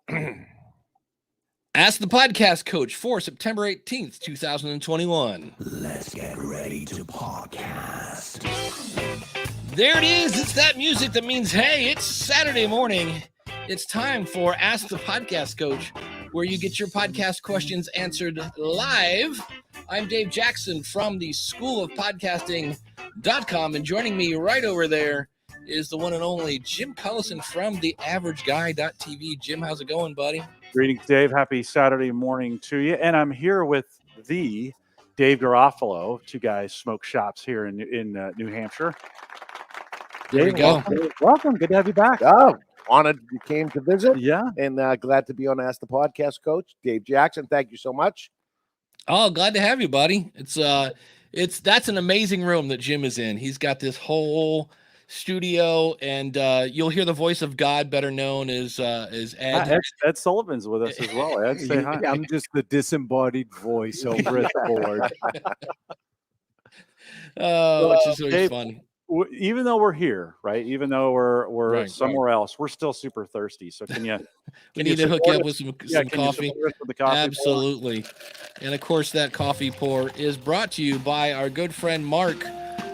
Ask the Podcast Coach for September 18th, 2021. Let's get ready to podcast. There it is. It's that music that means, hey, it's Saturday morning. It's time for Ask the Podcast Coach, where you get your podcast questions answered live. I'm Dave Jackson from the School of Podcasting.com, and joining me right over there is the one and only Jim Cullison from the AverageGuy.tv. Jim, how's it going, buddy? Greetings, Dave. Happy Saturday morning to you. And I'm here with the Dave Garofalo. Two guys smoke shops here in New Hampshire. There we go. Welcome. Good to have you back. Oh, honored you came to visit. Yeah. And glad to be on Ask the Podcast Coach. Dave Jackson, thank you so much. Oh, glad to have you, buddy. That's an amazing room that Jim is in. He's got this whole studio, and you'll hear the voice of God, better known as Ed. Ed Sullivan's with us as well. Ed, say hi. I'm just the disembodied voice over at the board. Which is always Dave, fun. Even though we're here, right? Even though we're somewhere else, we're still super thirsty. So can you? We need to hook you up with some coffee. The coffee Absolutely. And of course, that coffee pour is brought to you by our good friend Mark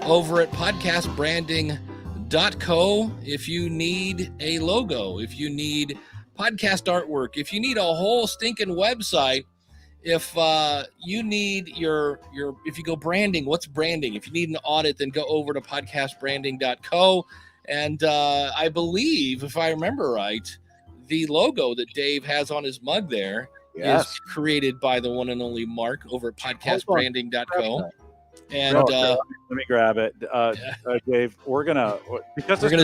over at podcastbranding.co. If you need a logo, if you need podcast artwork, if you need a whole stinking website, if you need if you go branding, what's branding? If you need an audit, then go over to podcastbranding.co. And I believe, if I remember right, the logo that Dave has on his mug there is created by the one and only Mark over at podcastbranding.co. And let me grab it, Dave. We're gonna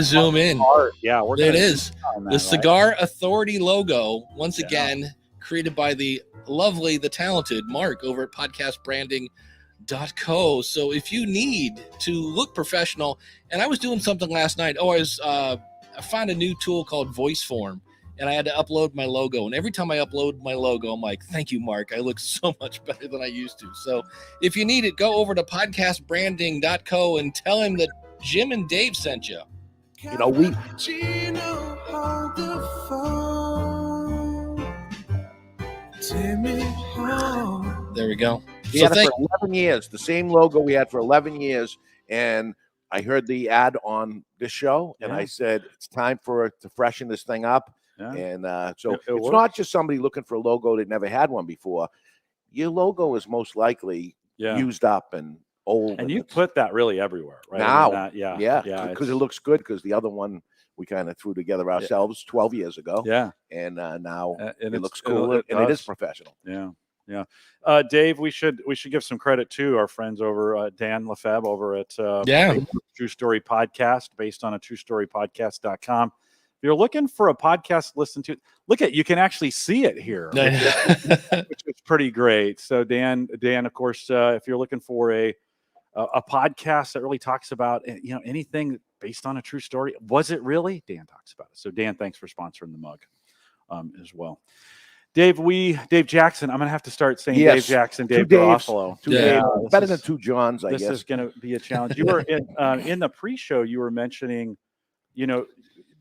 zoom in. Yeah, there it is. The Cigar Authority logo, once again, created by the lovely, the talented Mark over at podcastbranding.co. So if you need to look professional, and I was doing something last night. I found a new tool called VoiceForm, and I had to upload my logo. And every time I upload my logo, I'm like, thank you, Mark. I look so much better than I used to. So if you need it, go over to podcastbranding.co and tell him that Jim and Dave sent you. You know, there we go. We had it for 11 years, the same logo we had for 11 years. And I heard the ad on this show, and I said, it's time to freshen this thing up. Yeah. And so it's not just somebody looking for a logo that never had one before. Your logo is most likely used up and old. And you put that really everywhere, right? Now, because it looks good, because the other one we kind of threw together ourselves 12 years ago. Yeah. And now it looks cool, and it is professional. Yeah. Yeah. Dave, we should give some credit to our friends over Dan Lefebvre over at True Story Podcast, based on a truestorypodcast.com. If you're looking for a podcast to listen to, you can actually see it here, which is pretty great. So Dan, of course, if you're looking for a podcast that really talks about, anything based on a true story, was it really? Dan talks about it. So Dan, thanks for sponsoring the mug as well. Dave Jackson. I'm going to have to start saying Dave Jackson, Dave Garofalo. Better than two Johns, I guess. This is going to be a challenge. You were in the pre-show, you were mentioning,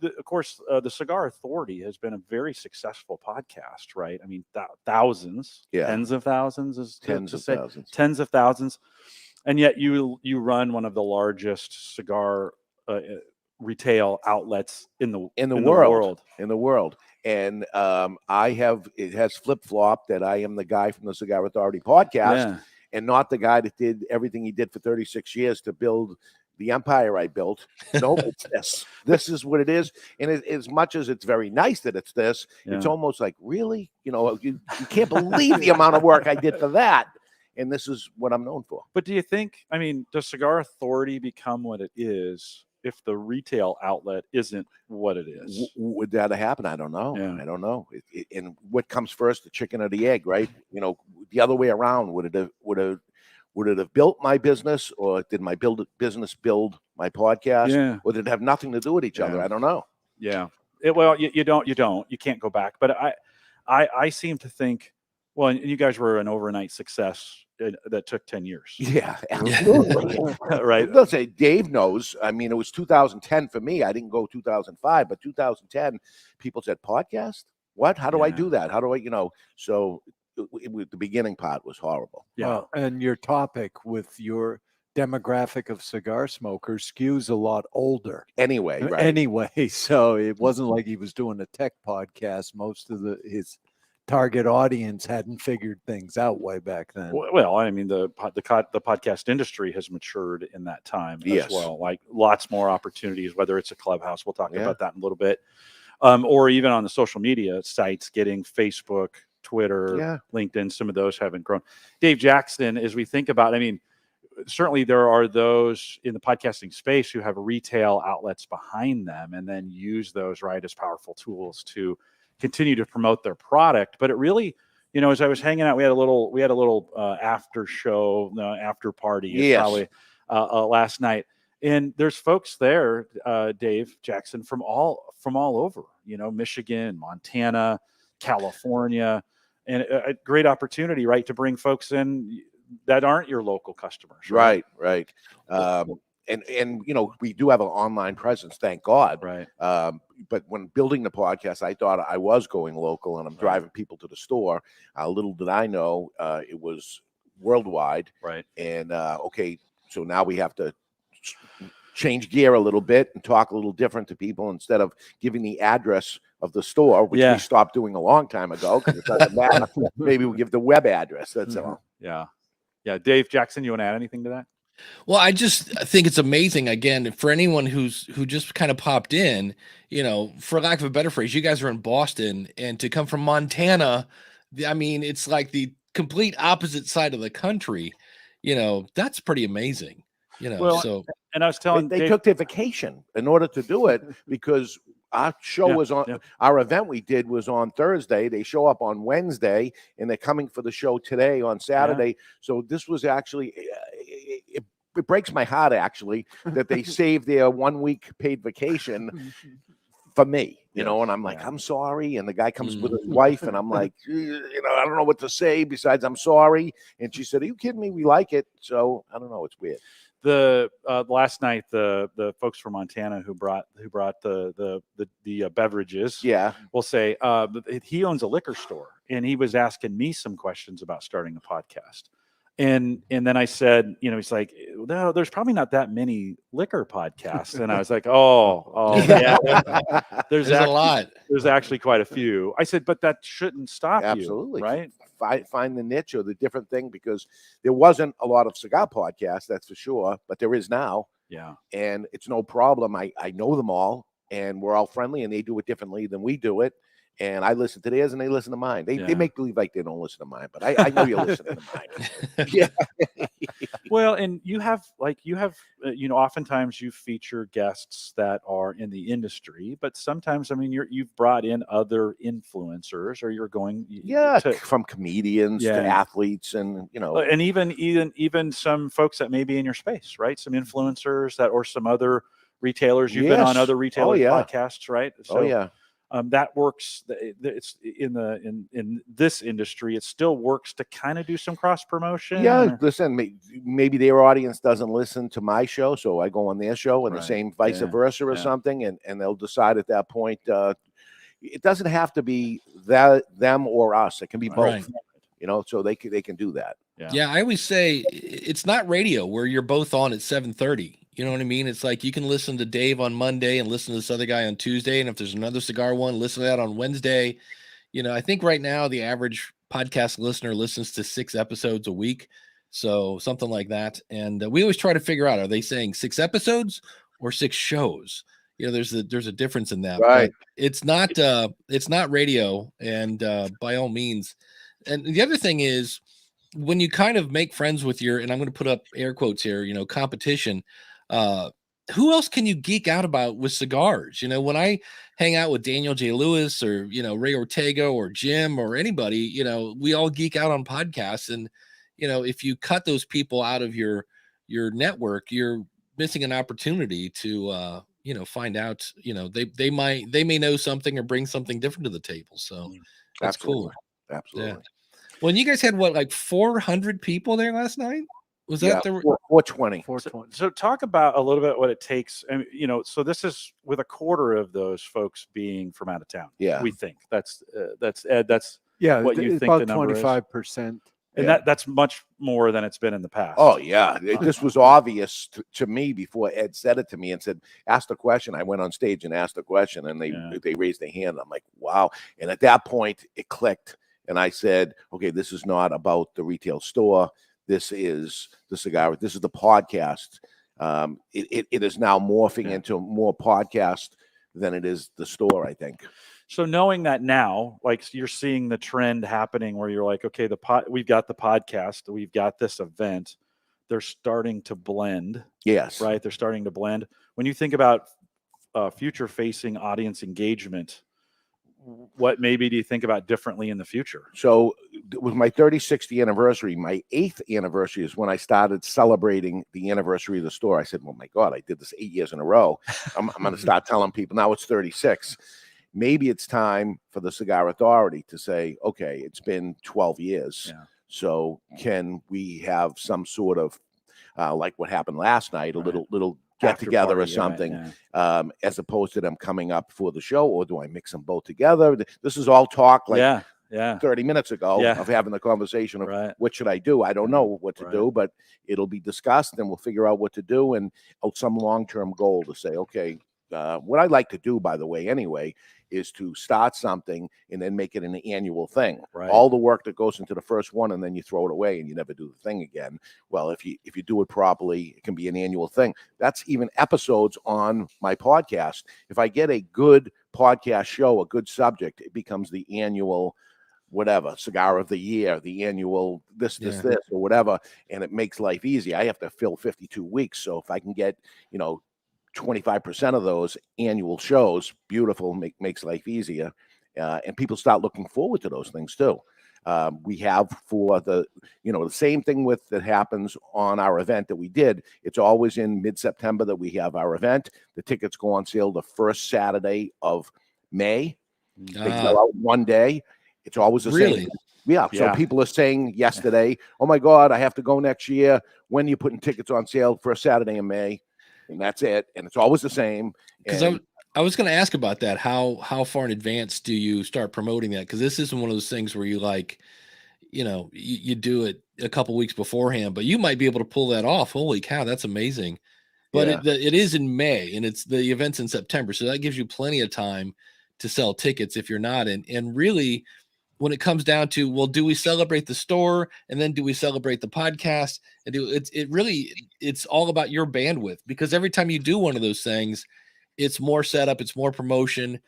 of course, the Cigar Authority has been a very successful podcast, right? I mean, thousands, tens of thousands, tens of thousands. And yet you run one of the largest cigar retail outlets in the world. And it has flip-flopped that I am the guy from the Cigar Authority podcast and not the guy that did everything he did for 36 years to build the empire I built. No, it's this. This is what it is. And as much as it's very nice that it's this, it's almost like, really? You can't believe the amount of work I did for that. And this is what I'm known for. But do you think, does Cigar Authority become what it is if the retail outlet isn't what it is? Would that have happened? I don't know. I don't know. And what comes first, the chicken or the egg, right? The other way around. Would it have built my business, or did my business build my podcast? Yeah. Or did it have nothing to do with each other? I don't know. Yeah. You can't go back. But I seem to think, well, and you guys were an overnight success that took 10 years. Yeah, absolutely. Right. Let's say Dave knows. It was 2010 for me. I didn't go 2005, but 2010, people said, podcast? what? How do I do that? How do I, so the beginning part was horrible. Yeah. Well, and your topic with your demographic of cigar smokers skews a lot older. Anyway, right. Anyway, so it wasn't like he was doing a tech podcast. Most of his target audience hadn't figured things out way back then. Well, I mean, the podcast industry has matured in that time as well. Like lots more opportunities, whether it's a Clubhouse, we'll talk about that in a little bit, or even on the social media sites, getting Facebook, Twitter, LinkedIn, some of those haven't grown. Dave Jackson, as we think about, I mean, certainly there are those in the podcasting space who have retail outlets behind them and then use those as powerful tools to continue to promote their product. But it really, as I was hanging out, we had a little after show, after party probably last night. And there's folks there, Dave Jackson, from all over, Michigan, Montana, California, and a great opportunity, to bring folks in that aren't your local customers. Right. And we do have an online presence, thank God. Right. But when building the podcast, I thought I was going local, and I'm driving people to the store. Little did I know it was worldwide. Right. And so now we have to change gear a little bit and talk a little different to people instead of giving the address of the store, which we stopped doing a long time ago because it doesn't matter. Maybe we give the web address. That's all. Yeah. Dave Jackson, you want to add anything to that? Well, I just think it's amazing, again, for anyone who just kind of popped in, for lack of a better phrase, you guys are in Boston, and to come from Montana, I mean, it's like the complete opposite side of the country. That's pretty amazing. So. And I was telling they took their vacation in order to do it because our show was on our event we did was on Thursday. They show up on Wednesday and they're coming for the show today on Saturday. So this was actually it breaks my heart actually that they saved their 1 week paid vacation for me, and I'm like, I'm sorry. And the guy comes with his wife and I'm like, I don't know what to say besides I'm sorry. And she said, are you kidding me? We like it. So I don't know. It's weird. The last night, the folks from Montana who brought the beverages, we'll say, he owns a liquor store, and he was asking me some questions about starting a podcast. And then I said, he's like, no, there's probably not that many liquor podcasts. And I was like, oh yeah, there's a lot. There's actually quite a few. I said, but that shouldn't stop Absolutely. You, right? Find the niche or the different thing, because there wasn't a lot of cigar podcasts, that's for sure, but there is now. Yeah. And it's no problem. I know them all, and we're all friendly, and they do it differently than we do it. And I listen to theirs and they listen to mine. They make believe like they don't listen to mine, but I know you listen to mine. Yeah. Well, and you have oftentimes you feature guests that are in the industry, but sometimes, I mean, you've brought in other influencers, or you're going from comedians to athletes, and and even some folks that may be in your space, right? Some influencers or some other retailers. You've been on other retailers' podcasts, right? So, that works. It's in this industry, it still works to kind of do some cross promotion. Listen, maybe their audience doesn't listen to my show, so I go on their show, and the same vice versa or something, and they'll decide at that point. It doesn't have to be them or us. It can be both. So they can do that. Yeah, I always say it's not radio where you're both on at 7:30. You know what I mean? It's like you can listen to Dave on Monday and listen to this other guy on Tuesday. And if there's another cigar one, listen to that on Wednesday. I think right now the average podcast listener listens to 6 episodes a week. So something like that. And we always try to figure out, are they saying 6 episodes or 6 shows? There's a difference in that. Right. But it's not radio. And by all means. And the other thing is, when you kind of make friends with and I'm going to put up air quotes here, competition, who else can you geek out about with cigars? When I hang out with Daniel J. Lewis or, Ray Ortega or Jim or anybody, we all geek out on podcasts. And, if you cut those people out of your network, you're missing an opportunity to, find out, they may know something or bring something different to the table. So that's cool. Absolutely. Yeah. Well, you guys had like 400 people there last night? Was that the 420? 420. So talk about a little bit what it takes. And, so this is with a quarter of those folks being from out of town. Yeah. We think that's Ed. That's what you think about the number 25%. And that's much more than it's been in the past. Oh, yeah. This was obvious to me before Ed said it to me and said, ask the question. I went on stage and asked the question, and they raised their hand. I'm like, wow. And at that point, it clicked. And I said, okay, this is not about the retail store. This is the cigar. This is the podcast. It is now morphing into more podcast than it is the store, I think. So knowing that now, like you're seeing the trend happening where you're like, okay, we've got the podcast, we've got this event, they're starting to blend. Yes. Right. They're starting to blend. When you think about future facing audience engagement, what maybe do you think about differently in the future? So with my 36th anniversary, my 8th anniversary is when I started celebrating the anniversary of the store. I said, oh my God, I did this 8 years in a row. I'm going to start telling people now it's 36. Maybe it's time for the Cigar Authority to say, okay, it's been 12 years. Yeah. So can we have some sort of, like what happened last night, a little get together or something, as opposed to them coming up for the show, or do I mix them both together? This is all talk 30 minutes ago of having the conversation of what should I do? I don't know what to do, but it'll be discussed and we'll figure out what to do and some long-term goal to say, okay, what I'd like to do, by the way, anyway, is to start something and then make it an annual thing. Right. All the work that goes into the first one, and then you throw it away and you never do the thing again. Well, if you do it properly, it can be an annual thing. That's even episodes on my podcast. If I get a good podcast show, a good subject, it becomes the annual whatever, cigar of the year, the annual this, or whatever, and it makes life easy. I have to fill 52 weeks. So if I can get, 25% of those annual shows, beautiful, makes life easier. And people start looking forward to those things too. We have for the same thing that happens on our event that we did. It's always in mid-September that we have our event. The tickets go on sale the first Saturday of May. They go out one day. It's always the same. Yeah. So people are saying yesterday, oh my God, I have to go next year. When are you putting tickets on sale for a Saturday in May? And that's it. And it's always the same. Because I was going to ask about that. How far in advance do you start promoting that? Because this isn't one of those things where you you do it a couple weeks beforehand, but you might be able to pull that off. Holy cow, that's amazing. But it is in May, and it's the event's in September. So that gives you plenty of time to sell tickets if you're not. And really, when it comes down to, well, do we celebrate the store and then do we celebrate the podcast? And it's all about your bandwidth, because every time you do one of those things, it's more setup, it's more promotion,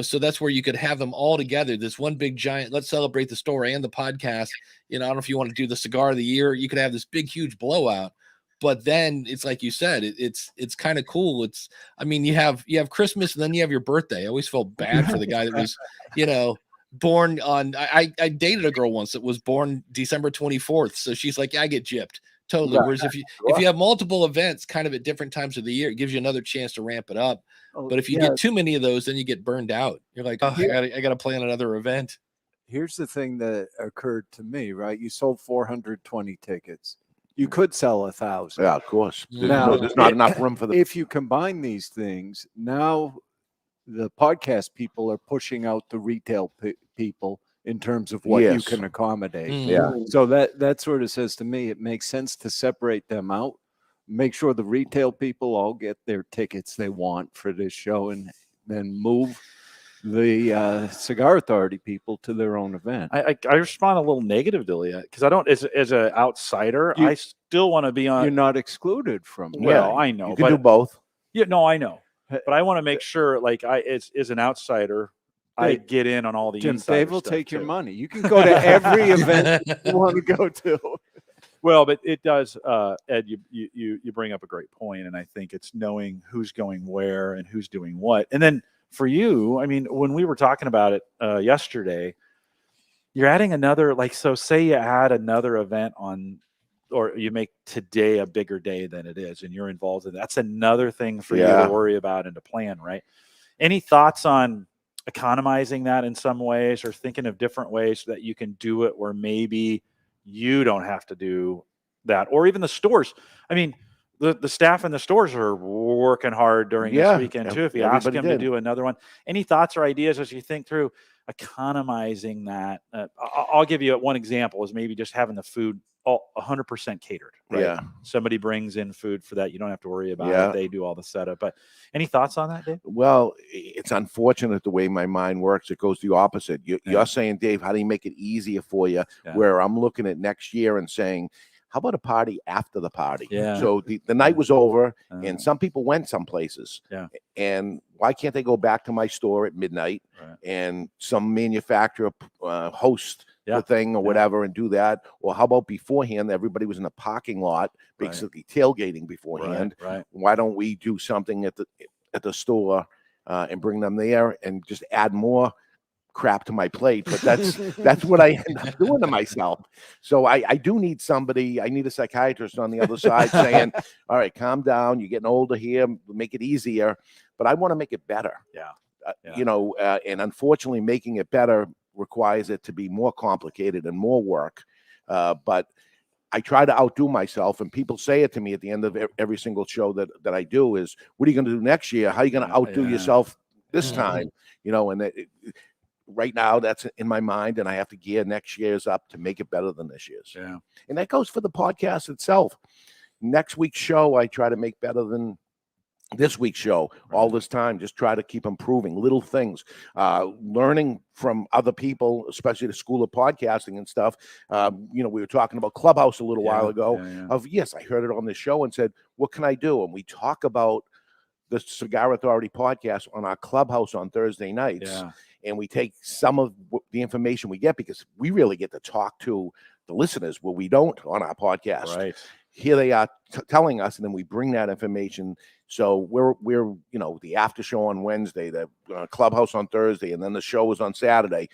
so that's where you could have them all together. This one big giant, let's celebrate the store and the podcast. I don't know if you want to do the cigar of the year, you could have this big, huge blowout. But then it's like you said, it's kind of cool. You have Christmas and then you have your birthday. I always felt bad for the guy that was, born on, I dated a girl once that was born December 24th. So she's like, I get gypped. Totally. Right. Whereas if you have multiple events kind of at different times of the year, it gives you another chance to ramp it up. But if you get too many of those, then you get burned out. You're like, oh, I got to plan another event. Here's the thing that occurred to me, right? You sold 420 tickets. You could sell 1,000. Yeah, of course. There's not enough room for the. If you combine these things, now the podcast people are pushing out the retail people in terms of what you can accommodate. Yeah. So that sort of says to me, it makes sense to separate them out, make sure the retail people all get their tickets they want for this show, and then move the Cigar Authority people to their own event. I respond a little negative to that, because I don't, as an outsider, I still want to be on. You're not excluded from. Well, I know. You can do both. Yeah, no, I know. But I want to make sure, like, as an outsider, I get in on all the Jim, insider Dave will stuff take too. your money. You can go to every event you want to go to. Well, but it does, Ed, you bring up a great point, and I think it's knowing who's going where and who's doing what. And then for you, when we were talking about it yesterday, you're adding another, so say you add another event on, or you make today a bigger day than it is, and you're involved in that's another thing for you to worry about and to plan, right? Any thoughts on economizing that in some ways, or thinking of different ways so that you can do it where maybe you don't have to do that, or even the stores. I mean, the staff in the stores are working hard during this weekend too. If you ask them to do another one, any thoughts or ideas as you think through economizing that? I'll give you one example is maybe just having the food all 100% catered, right? Yeah. Somebody brings in food for that. You don't have to worry about it. They do all the setup. But any thoughts on that, Dave? Well, it's unfortunate the way my mind works. It goes the opposite. You're saying, Dave, how do you make it easier for you? Where I'm looking at next year and saying, how about a party after the party? So the night was over, and some people went some places. And why can't they go back to my store at midnight and some manufacturer host the thing or whatever and do that? Or how about beforehand, everybody was in a parking lot, basically tailgating beforehand. Why don't we do something at the store and bring them there and just add more crap to my plate? But that's what I end up doing to myself. So I do need somebody. I need a psychiatrist on the other side saying, all right, calm down, you're getting older here, make it easier. But I want to make it better. You know, and unfortunately making it better requires it to be more complicated and more work. But I try to outdo myself, and people say it to me at the end of every single show that I do is, what are you going to do next year? How are you going to outdo yourself this time? You know, and right now that's in my mind, and I have to gear next year's up to make it better than this year's. And that goes for the podcast itself. Next week's show, I try to make better than this week's show. All this time, just try to keep improving little things, learning from other people, especially the School of Podcasting and stuff. You know, we were talking about Clubhouse a little while ago of, yes, I heard it on the show and said, what can I do? And we talk about the Cigar Authority podcast on our Clubhouse on Thursday nights. And we take some of the information we get, because we really get to talk to the listeners where we don't on our podcast. Here they are telling us, and then we bring that information. So we're you know, the after show on Wednesday, the Clubhouse on Thursday, and then the show is on Saturday.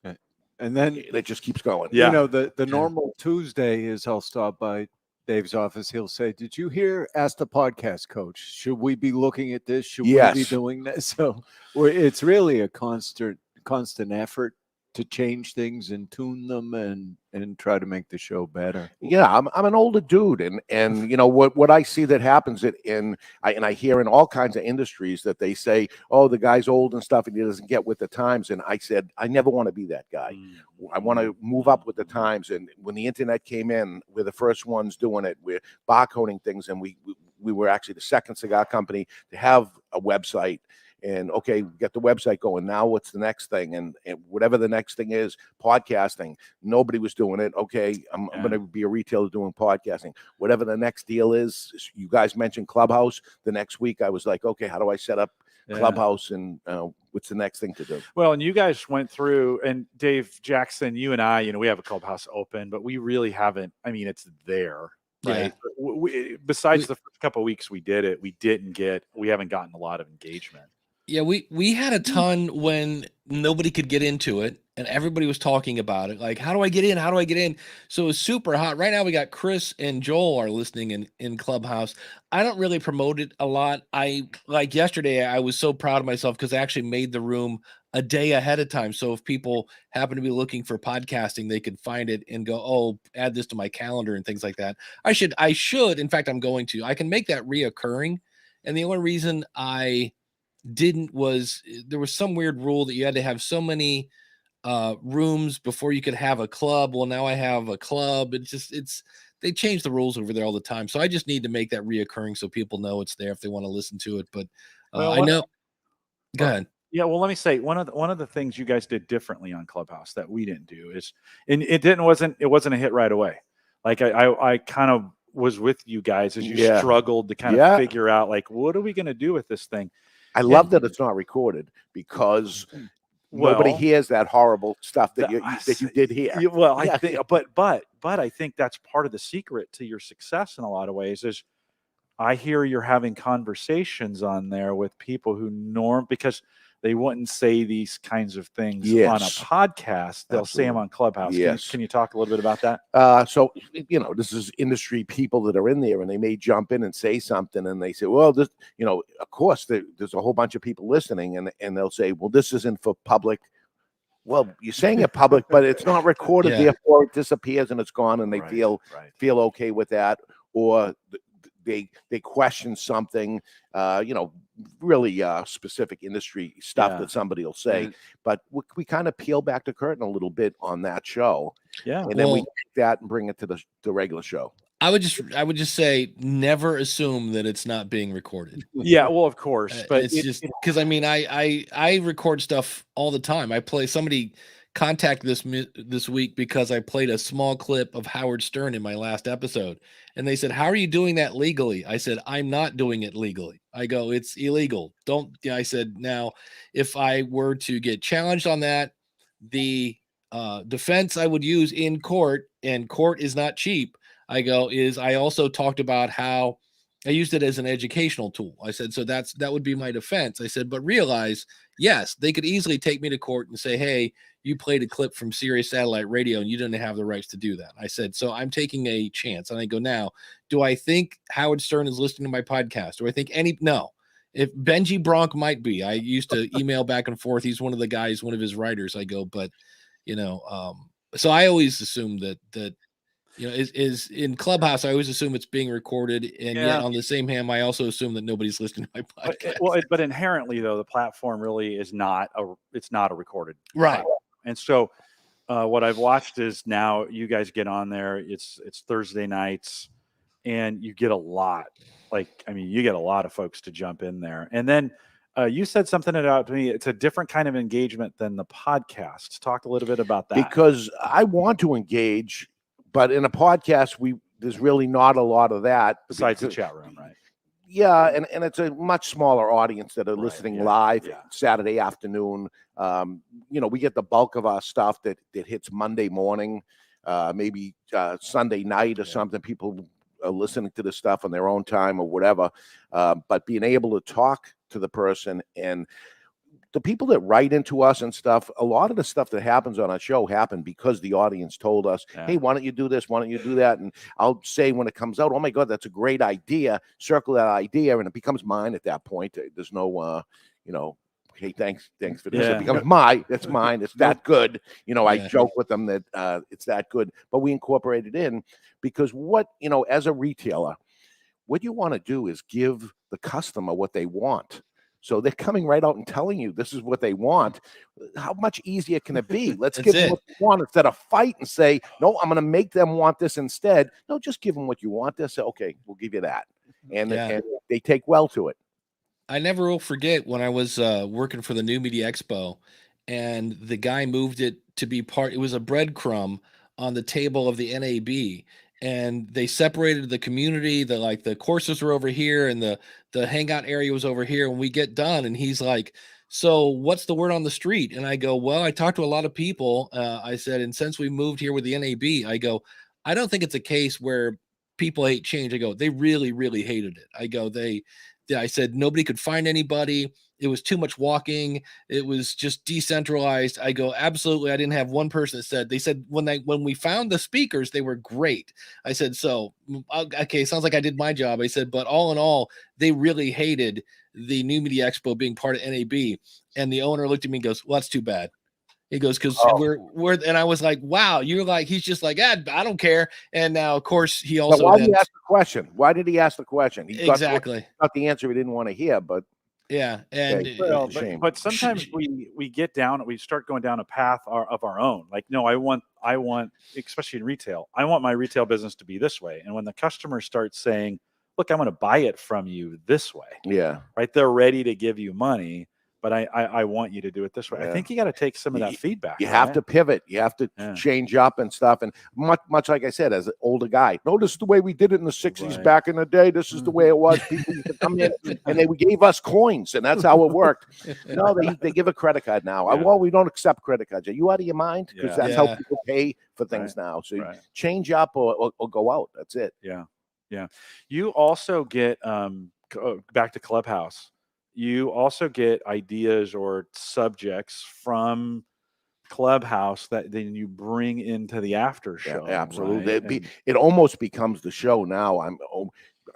And then it just keeps going. You know, the normal Tuesday is I'll stop by Dave's office. He'll say, did you hear? Ask the podcast coach. Should we be looking at this? Should we be doing that? So it's really a constant effort to change things and tune them and try to make the show better. Yeah, I'm an older dude, and you know what I see that happens and I hear in all kinds of industries that they say, oh, the guy's old and stuff and he doesn't get with the times. And I said, I never want to be that guy. I want to move up with the times. And when the internet came in, we're the first ones doing it. We're barcoding things, and we were actually the second cigar company to have a website. And okay, get the website going. Now what's the next thing? And whatever the next thing is, podcasting. Nobody was doing it. Okay, I'm going to be a retailer doing podcasting. Whatever the next deal is, you guys mentioned Clubhouse. The next week I was like, okay, how do I set up Clubhouse, and what's the next thing to do? Well, and you guys went through, and Dave Jackson, you and I, you know, we have a Clubhouse open, but we really haven't. I mean, it's there. Right. Besides the first couple of weeks we did it, we haven't gotten a lot of engagement. Yeah, we had a ton when nobody could get into it, and everybody was talking about it. Like, how do I get in? How do I get in? So it was super hot. Right now we got Chris and Joel are listening in Clubhouse. I don't really promote it a lot. Like yesterday, I was so proud of myself because I actually made the room a day ahead of time. So if people happen to be looking for podcasting, they could find it and go, oh, add this to my calendar and things like that. I should, in fact, I'm going to. I can make that reoccurring. And the only reason I didn't was there was some weird rule that you had to have so many rooms before you could have a club. Well, now I have a club. They change the rules over there all the time. So I just need to make that reoccurring so people know it's there if they want to listen to it. But I know. Go ahead. Yeah, well, let me say one of the things you guys did differently on Clubhouse that we didn't do is, and it wasn't a hit right away. Like I kind of was with you guys as you struggled to kind of figure out, like, what are we going to do with this thing? I love that it's not recorded, because nobody hears that horrible stuff that you did here. I think, but I think that's part of the secret to your success in a lot of ways. Is I hear you're having conversations on there with people who because they wouldn't say these kinds of things on a podcast. They'll say them on Clubhouse. Can you talk a little bit about that? So, you know, this is industry people that are in there, and they may jump in and say something, and they say, well, this, you know, of course, there's a whole bunch of people listening, and they'll say, well, this isn't for public Well, you're saying it public, but it's not recorded. Yeah. Therefore, it disappears and it's gone, and they Right, feel okay with that, or they question something, really specific industry stuff that somebody will say. But we kind of peel back the curtain a little bit on that show, and then we take that and bring it to the regular show. I would just say never assume that it's not being recorded. Yeah, well, of course, but it's just because I mean I record stuff all the time. Somebody contacted this week because I played a small clip of Howard Stern in my last episode, and they said, "How are you doing that legally?" I said, "I'm not doing it legally." I go, "It's illegal." I said, "Now, if I were to get challenged on that, the defense I would use in court, and court is not cheap." I go, is I also talked about how I used it as an educational tool. I said, so that would be my defense. I said, but realize, yes, they could easily take me to court and say, hey, you played a clip from Sirius Satellite Radio and you didn't have the rights to do that. I said, so I'm taking a chance. And I go, now, do I think Howard Stern is listening to my podcast? Do I think no. If Benji Bronk might be, I used to email back and forth. He's one of the guys, one of his writers. I go, but so I always assume that is in Clubhouse. I always assume it's being recorded, and yet on the same hand, I also assume that nobody's listening to my podcast. But inherently, though, the platform really is not a recorded right. platform. And so, what I've watched is now you guys get on there. It's Thursday nights, and you get a lot. You get a lot of folks to jump in there, and then. You said something about to me. It's a different kind of engagement than the podcast. Talk a little bit about that. Because I want to engage, but in a podcast, there's really not a lot of that besides the chat room, right? Yeah, and it's a much smaller audience that are listening live Saturday afternoon. We get the bulk of our stuff that hits Monday morning, maybe Sunday night or something. People are listening to this stuff on their own time or whatever. But being able to talk to the person, and the people that write into us and stuff, a lot of the stuff that happens on our show happened because the audience told us, hey, why don't you do this? Why don't you do that? And I'll say when it comes out, oh my God, that's a great idea. Circle that idea. And it becomes mine at that point. There's no, hey, thanks for this. It becomes it's mine. It's that good. I joke with them that it's that good, but we incorporate it in because as a retailer, what you want to do is give the customer what they want. So they're coming right out and telling you this is what they want. How much easier can it be? Let's give them what they want instead of fight and say, no, I'm going to make them want this instead. No, just give them what you want. They'll say, okay, we'll give you that. And they take well to it. I never will forget when I was working for the New Media Expo, and the guy moved it to be it was a breadcrumb on the table of the NAB. And they separated the community. The courses were over here and the hangout area was over here. When we get done, and he's like, so what's the word on the street? And I go, well, I talked to a lot of people. I said, and since we moved here with the NAB, I go, I don't think it's a case where people hate change. I go, they really, really hated it. I go, I said, nobody could find anybody. It was too much walking. It was just decentralized. I go, absolutely. I didn't have one person that they said when we found the speakers, they were great. I said, so, okay, sounds like I did my job. I said, but all in all, they really hated the New Media Expo being part of NAB. And the owner looked at me and goes, well, that's too bad. He goes, because we're, and I was like, wow, you're like, he's just like, I don't care. And now, of course, he also. But why did he ask the question? Why did he ask the question? He exactly got the answer he didn't want to hear, but. Yeah, and but sometimes we get down, we start going down a path of our own. Like, no, I want, especially in retail, I want my retail business to be this way. And when the customer starts saying, "Look, I'm going to buy it from you this way," right, they're ready to give you money, but I want you to do it this way. I think you got to take some of that feedback. You have to pivot. You have to change up and stuff. And much like I said, as an older guy, no, this is the way we did it in the 60s back in the day. This is the way it was. People used to come in and they gave us coins, and that's how it worked. No, they give a credit card now. Well, we don't accept credit cards. Are you out of your mind? Because that's how people pay for things now. So change up or go out. That's it. Yeah. You also get back to Clubhouse. You also get ideas or subjects from Clubhouse that then you bring into the after show. Absolutely. Right? It almost becomes the show now.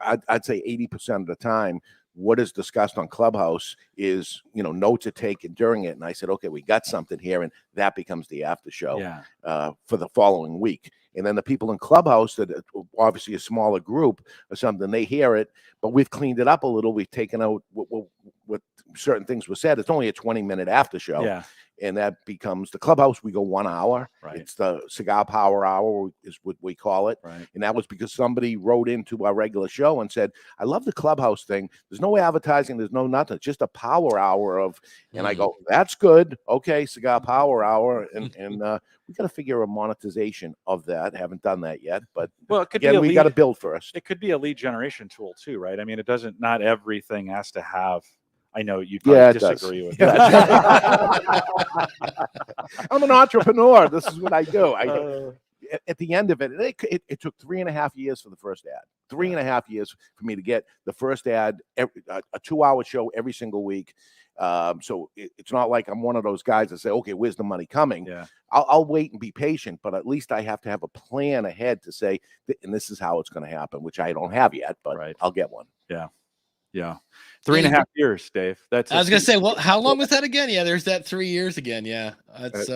I'd say 80% of the time, what is discussed on Clubhouse is, notes are taken during it. And I said, okay, we got something here. And that becomes the after show for the following week. And then the people in Clubhouse that are obviously a smaller group or something, they hear it, but we've cleaned it up a little. We've taken out what certain things were said. It's only a 20-minute after show. Yeah. And that becomes the Clubhouse. We go 1 hour. Right. It's the Cigar Power Hour is what we call it. Right. And that was because somebody wrote into our regular show and said, I love the Clubhouse thing. There's no advertising. There's no nothing. It's just a power hour of, and I go, that's good. Okay. Cigar Power Hour. And we got to figure a monetization of that. Haven't done that yet, but well, it could again, we got to build first. It could be a lead generation tool too, right? I mean, not everything has to have, I know you disagree with that. I'm an entrepreneur. This is what I do. At the end of it, it took 3.5 years for the first ad. 3.5 years for me to get the first ad, a 2-hour show every single week. So it's not like I'm one of those guys that say, okay, where's the money coming? Yeah. I'll wait and be patient, but at least I have to have a plan ahead to say, and this is how it's going to happen, which I don't have yet, but I'll get one. Yeah. Yeah. 3.5 years, Dave. I was going to say, well, how long was that again? Yeah, there's that 3 years again. Yeah. That's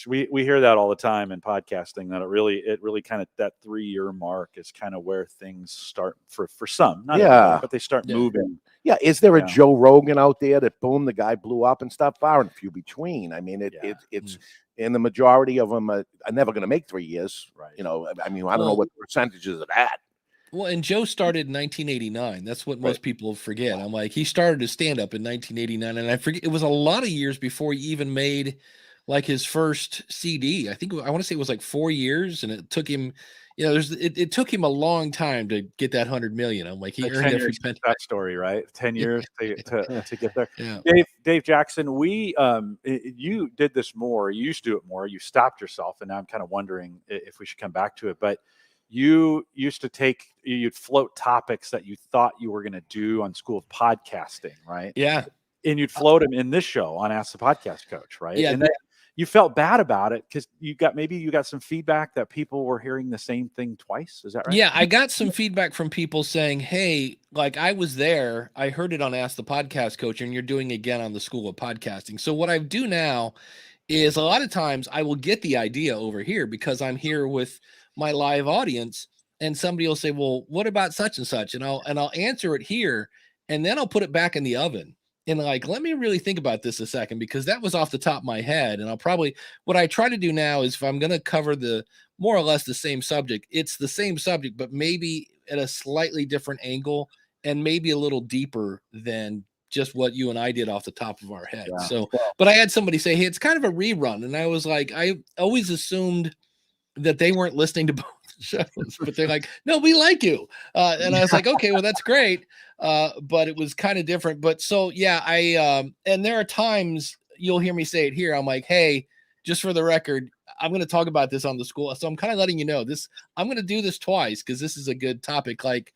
we hear that all the time in podcasting, that it really kind of, that 3-year mark is kind of where things start for some, not everybody, but they start moving. Yeah. Is there a Joe Rogan out there that boom, the guy blew up and stuff? Far and few between. I mean, it's and the majority of them are never going to make 3 years. Right. I mean, I don't know what the percentages of that. Well, and Joe started in 1989. That's what most people forget. I'm like, he started his stand-up in 1989, and I forget, it was a lot of years before he even made like his first CD. I want to say it was like 4 years, and it took him, it took him a long time to get that 100 million. I'm like, he earned every penny. That story, right? 10 years to get there. Yeah. Dave Jackson, you did this more. You used to do it more. You stopped yourself, and now I'm kind of wondering if we should come back to it, but you used to you'd float topics that you thought you were going to do on School of Podcasting, right? Yeah. And you'd float them in this show on Ask the Podcast Coach, right? Yeah. And then you felt bad about it because you got some feedback that people were hearing the same thing twice. Is that right? Yeah. I got some feedback from people saying, hey, like I was there, I heard it on Ask the Podcast Coach, and you're doing it again on the School of Podcasting. So what I do now is a lot of times I will get the idea over here because I'm here with my live audience, and somebody will say, well, what about such and such? And I'll answer it here, and then I'll put it back in the oven and like, let me really think about this a second, because that was off the top of my head. And what I try to do now is, if I'm going to cover the more or less the same subject, it's the same subject, but maybe at a slightly different angle and maybe a little deeper than just what you and I did off the top of our head. Yeah. So, but I had somebody say, hey, it's kind of a rerun. And I was like, I always assumed that they weren't listening to both shows, but they're like, no, we like you. And I was like, okay, well, that's great. But it was kind of different. But so, yeah, and there are times you'll hear me say it here. I'm like, hey, just for the record, I'm going to talk about this on the school. So I'm kind of letting you know this, I'm going to do this twice, because this is a good topic. Like,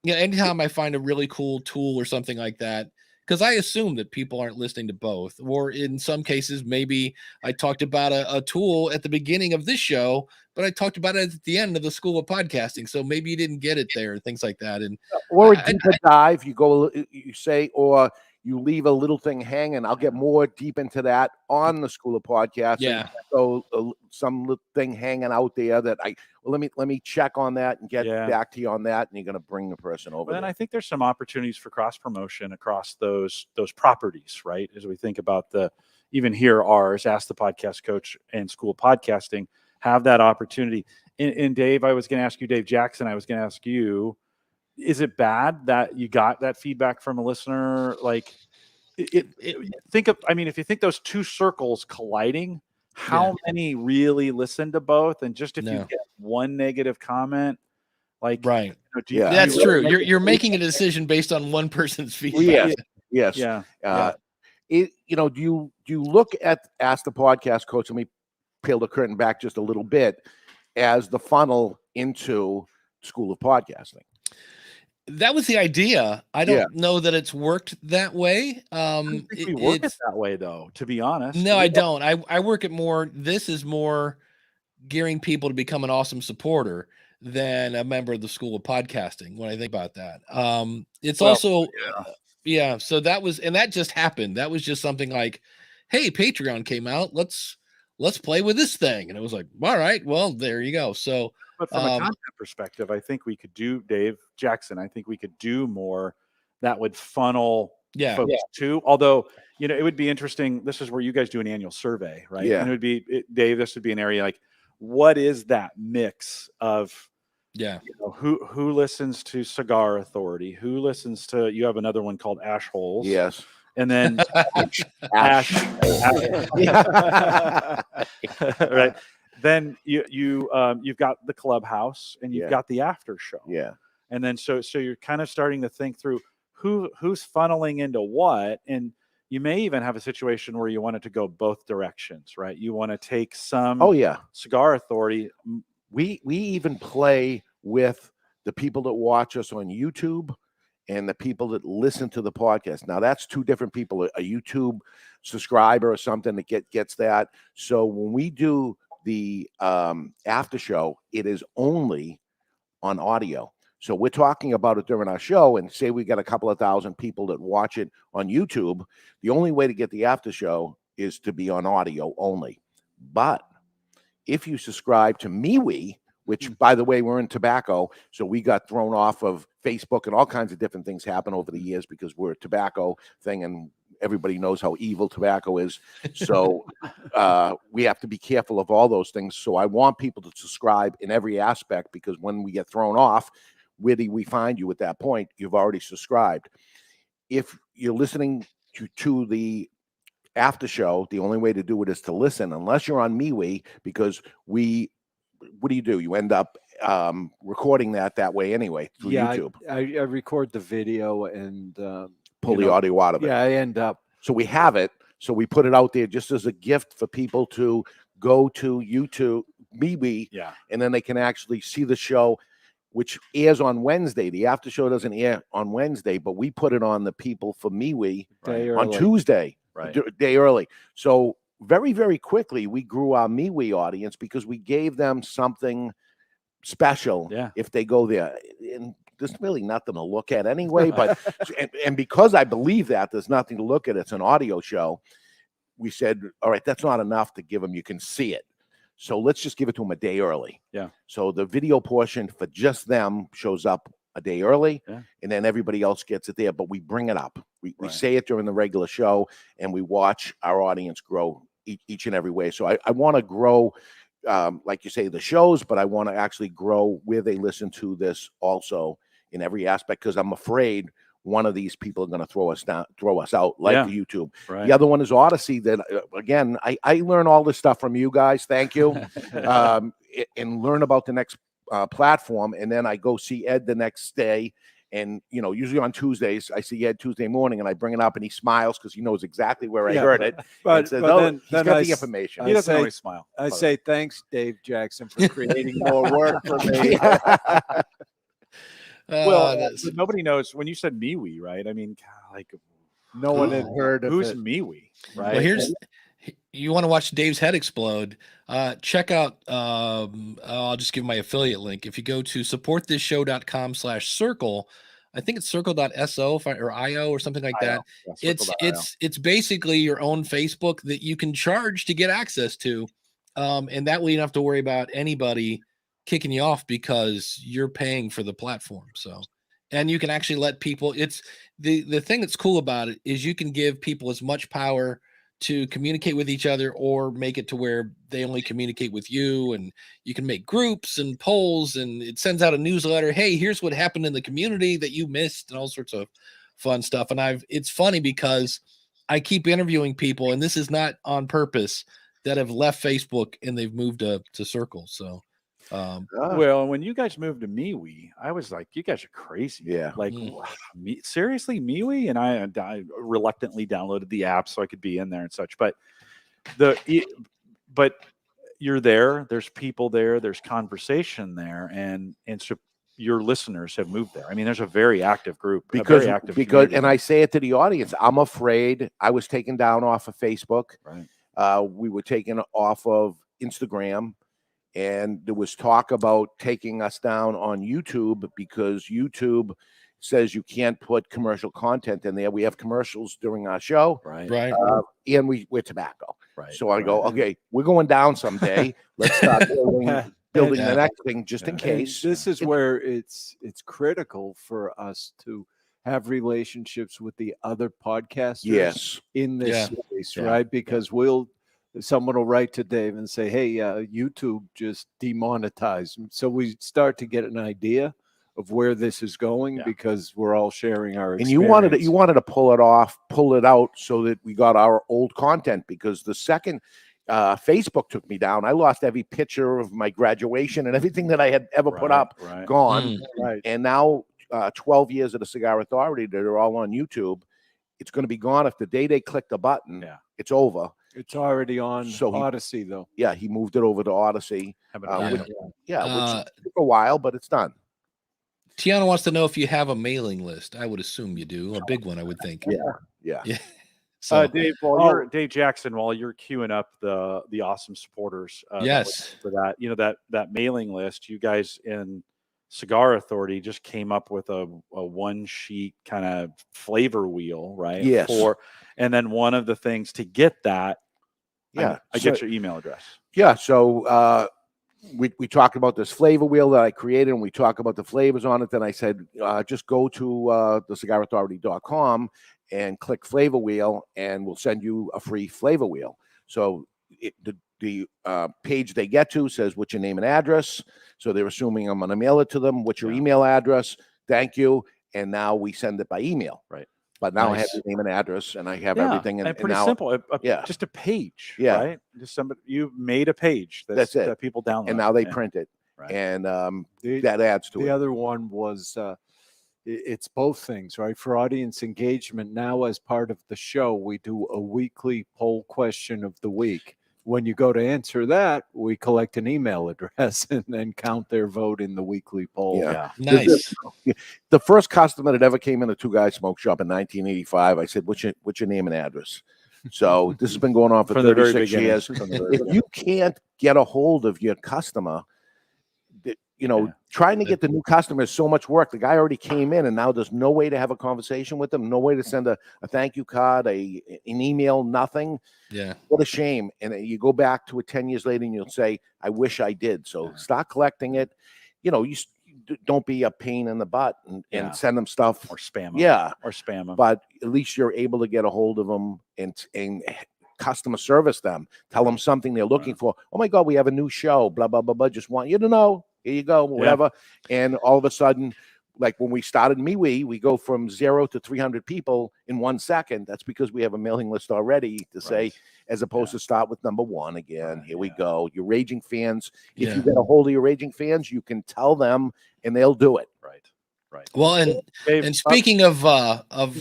anytime I find a really cool tool or something like that, because I assume that people aren't listening to both, or in some cases, maybe I talked about a tool at the beginning of this show, but I talked about it at the end of the School of Podcasting. So maybe you didn't get it there, things like that. And or a deeper dive, you say, or you leave a little thing hanging. I'll get more deep into that on the School of Podcasting. Yeah. So some little thing hanging out there that let me check on that and get back to you on that. And you're going to bring the person over. And I think there's some opportunities for cross promotion across those properties, right? As we think about even here, ours, Ask the Podcast Coach and School of Podcasting have that opportunity. And Dave, I was going to ask you, Dave Jackson, I was going to ask you, is it bad that you got that feedback from a listener? Like, if you think those two circles colliding, how many really listen to both? And just if you get one negative comment, like, right. That's true. You're making a decision based on one person's feedback. Yes. Yeah. Do you look at Ask the Podcast Coach? Let me peel the curtain back just a little bit as the funnel into School of Podcasting. That was the idea. I don't know that it's worked that way. I don't think we work it that way, though, to be honest. No, I don't. I work it more. This is more gearing people to become an awesome supporter. than a member of the School of Podcasting when I think about that. It's also, yeah. So that just happened. That was just something like, hey, Patreon came out. Let's play with this thing. And it was like, all right, well, there you go. So, but from a content perspective, I think we could do, Dave Jackson, I think we could do more that would funnel folks too. Although, it would be interesting. This is where you guys do an annual survey, right? Yeah. And it would be, Dave, this would be an area like, what is that mix of, who listens to Cigar Authority? Who listens to, you have another one called Ash Holes. Yes. And then Ash. Right. Then you've got the Clubhouse and you've got the after show. Yeah. And then so you're kind of starting to think through who's funneling into what, and you may even have a situation where you want it to go both directions, right? You want to take some Cigar Authority. We even play with the people that watch us on YouTube and the people that listen to the podcast. Now that's two different people, a YouTube subscriber or something that gets that. So when we do the after show, it is only on audio. So we're talking about it during our show, and say we got a couple of thousand people that watch it on YouTube. The only way to get the after show is to be on audio only. But if you subscribe to Mewe, which, by the way, we're in tobacco, so we got thrown off of Facebook, and all kinds of different things happen over the years because we're a tobacco thing, and everybody knows how evil tobacco is. So we have to be careful of all those things. So I want people to subscribe in every aspect, because when we get thrown off, where do we find you at that point? You've already subscribed. If you're listening to the after show, the only way to do it is to listen, unless you're on Mewe, because what do? You end up recording that way anyway through YouTube. I record the video and pull the audio out of it. Yeah, I end up. So we have it. So we put it out there just as a gift for people to go to YouTube, Mewe, and then they can actually see the show, which airs on Wednesday. The after show doesn't air on Wednesday, but we put it on the people for Mewe on Tuesday, day early. So very, very quickly, we grew our Mewe audience because we gave them something special if they go there. And there's really nothing to look at anyway. But and because I believe that there's nothing to look at, it's an audio show. We said, all right, that's not enough to give them. You can see it. So let's just give it to them a day early. Yeah. So the video portion for just them shows up a day early, and then everybody else gets it there. But we bring it up. We say it during the regular show, and we watch our audience grow each and every way. So I want to grow, like you say, the shows, but I want to actually grow where they listen to this also in every aspect, because I'm afraid one of these people are going to throw us out, like YouTube. Right. The other one is Odyssey. That again, I learn all this stuff from you guys. Thank you, and learn about the next platform, and then I go see Ed the next day. And usually on Tuesdays, I see Ed Tuesday morning, and I bring it up, and he smiles because he knows exactly where I heard it. But says, then he's got the information. He doesn't always smile. I say thanks, Dave Jackson, for creating more work for me. Well, nobody knows. When you said Mewe, right? I mean, like no one had heard of who's it. Mewe, right? Well, you want to watch Dave's head explode, check out, I'll just give my affiliate link. If you go to supportthisShow.com/circle, I think it's circle.so or IO or something like that. Yeah, it's basically your own Facebook that you can charge to get access to. And that way you don't have to worry about anybody kicking you off because you're paying for the platform. So, and you can actually let people, it's the thing that's cool about it is you can give people as much power to communicate with each other, or make it to where they only communicate with you, and you can make groups and polls, and it sends out a newsletter. Hey, here's what happened in the community that you missed, and all sorts of fun stuff. And it's funny because I keep interviewing people, and this is not on purpose, that have left Facebook and they've moved to Circle. So, well, when you guys moved to Mewe, I was like, you guys are crazy. Yeah. Like, seriously, Mewe? And I reluctantly downloaded the app so I could be in there and such. But but you're there. There's people there. There's conversation there, and so your listeners have moved there. I mean, there's a very active group. Because and I say it to the audience, I'm afraid I was taken down off of Facebook. Right. We were taken off of Instagram. and there was talk about taking us down on YouTube because YouTube says you can't put commercial content in there. We have commercials during our show, Right. and we're tobacco. Right. So I go, okay, we're going down someday. Let's start building the next thing just in case. And this is where it's critical for us to have relationships with the other podcasters in this space, right? Because someone will write to Dave and say, hey, YouTube just demonetized. So we start to get an idea of where this is going because we're all sharing our experience. And you wanted to pull it out so that we got our old content, because the second Facebook took me down, I lost every picture of my graduation and everything that I had ever put up, gone. And now 12 years of the Cigar Authority that are all on YouTube, it's going to be gone. If the day they click the button, it's over. It's already on Odyssey, though. Yeah, he moved it over to Odyssey. Which took a while, but it's done. Tiana wants to know if you have a mailing list. I would assume you do. A big one, I would think. Yeah. So, Dave, Dave Jackson, while you're queuing up the awesome supporters, for that, that mailing list, you guys in Cigar Authority just came up with a one sheet kind of flavor wheel, right? Yes. And then one of the things to get that, I get your email address. Yeah. So we talked about this flavor wheel that I created, and we talked about the flavors on it. Then I said, just go to thecigarauthority.com and click flavor wheel, and we'll send you a free flavor wheel. So the page they get to says, what's your name and address? So they're assuming I'm going to mail it to them. What's your email address? Thank you. And now we send it by email. Right. But now I have your name and address, and I have everything. And pretty simple. Just a page. Right. Just you made a page. That's it. That people download. And now they print it. Right. And that adds to it. The other one was it's both things, right? For audience engagement, now as part of the show, we do a weekly poll question of the week. When you go to answer that, we collect an email address and then count their vote in the weekly poll. Yeah. Nice. The first customer that ever came in a Two Guys Smoke Shop in 1985, I said, what's your name and address? So this has been going on for 36 years. If you can't get a hold of your customer, trying to get the new customer is so much work. The guy already came in, and now there's no way to have a conversation with them, no way to send a thank you card, an email, nothing. Yeah. What a shame. And you go back to it 10 years later, and you'll say, I wish I did. So start collecting it. You don't be a pain in the butt and send them stuff. Or spam them. Yeah. Or spam them. But at least you're able to get a hold of them and customer service them. Tell them something they're looking for. Oh, my God, we have a new show, blah, blah, blah, blah. Just want you to know. Here you go, whatever. And all of a sudden, like when we started Mewe, we go from 0 to 300 people in 1 second. That's because we have a mailing list already to say, as opposed to start with number 1 again. Here we go. Your raging fans. If you get a hold of your raging fans, you can tell them, and they'll do it. Right. Well, and speaking of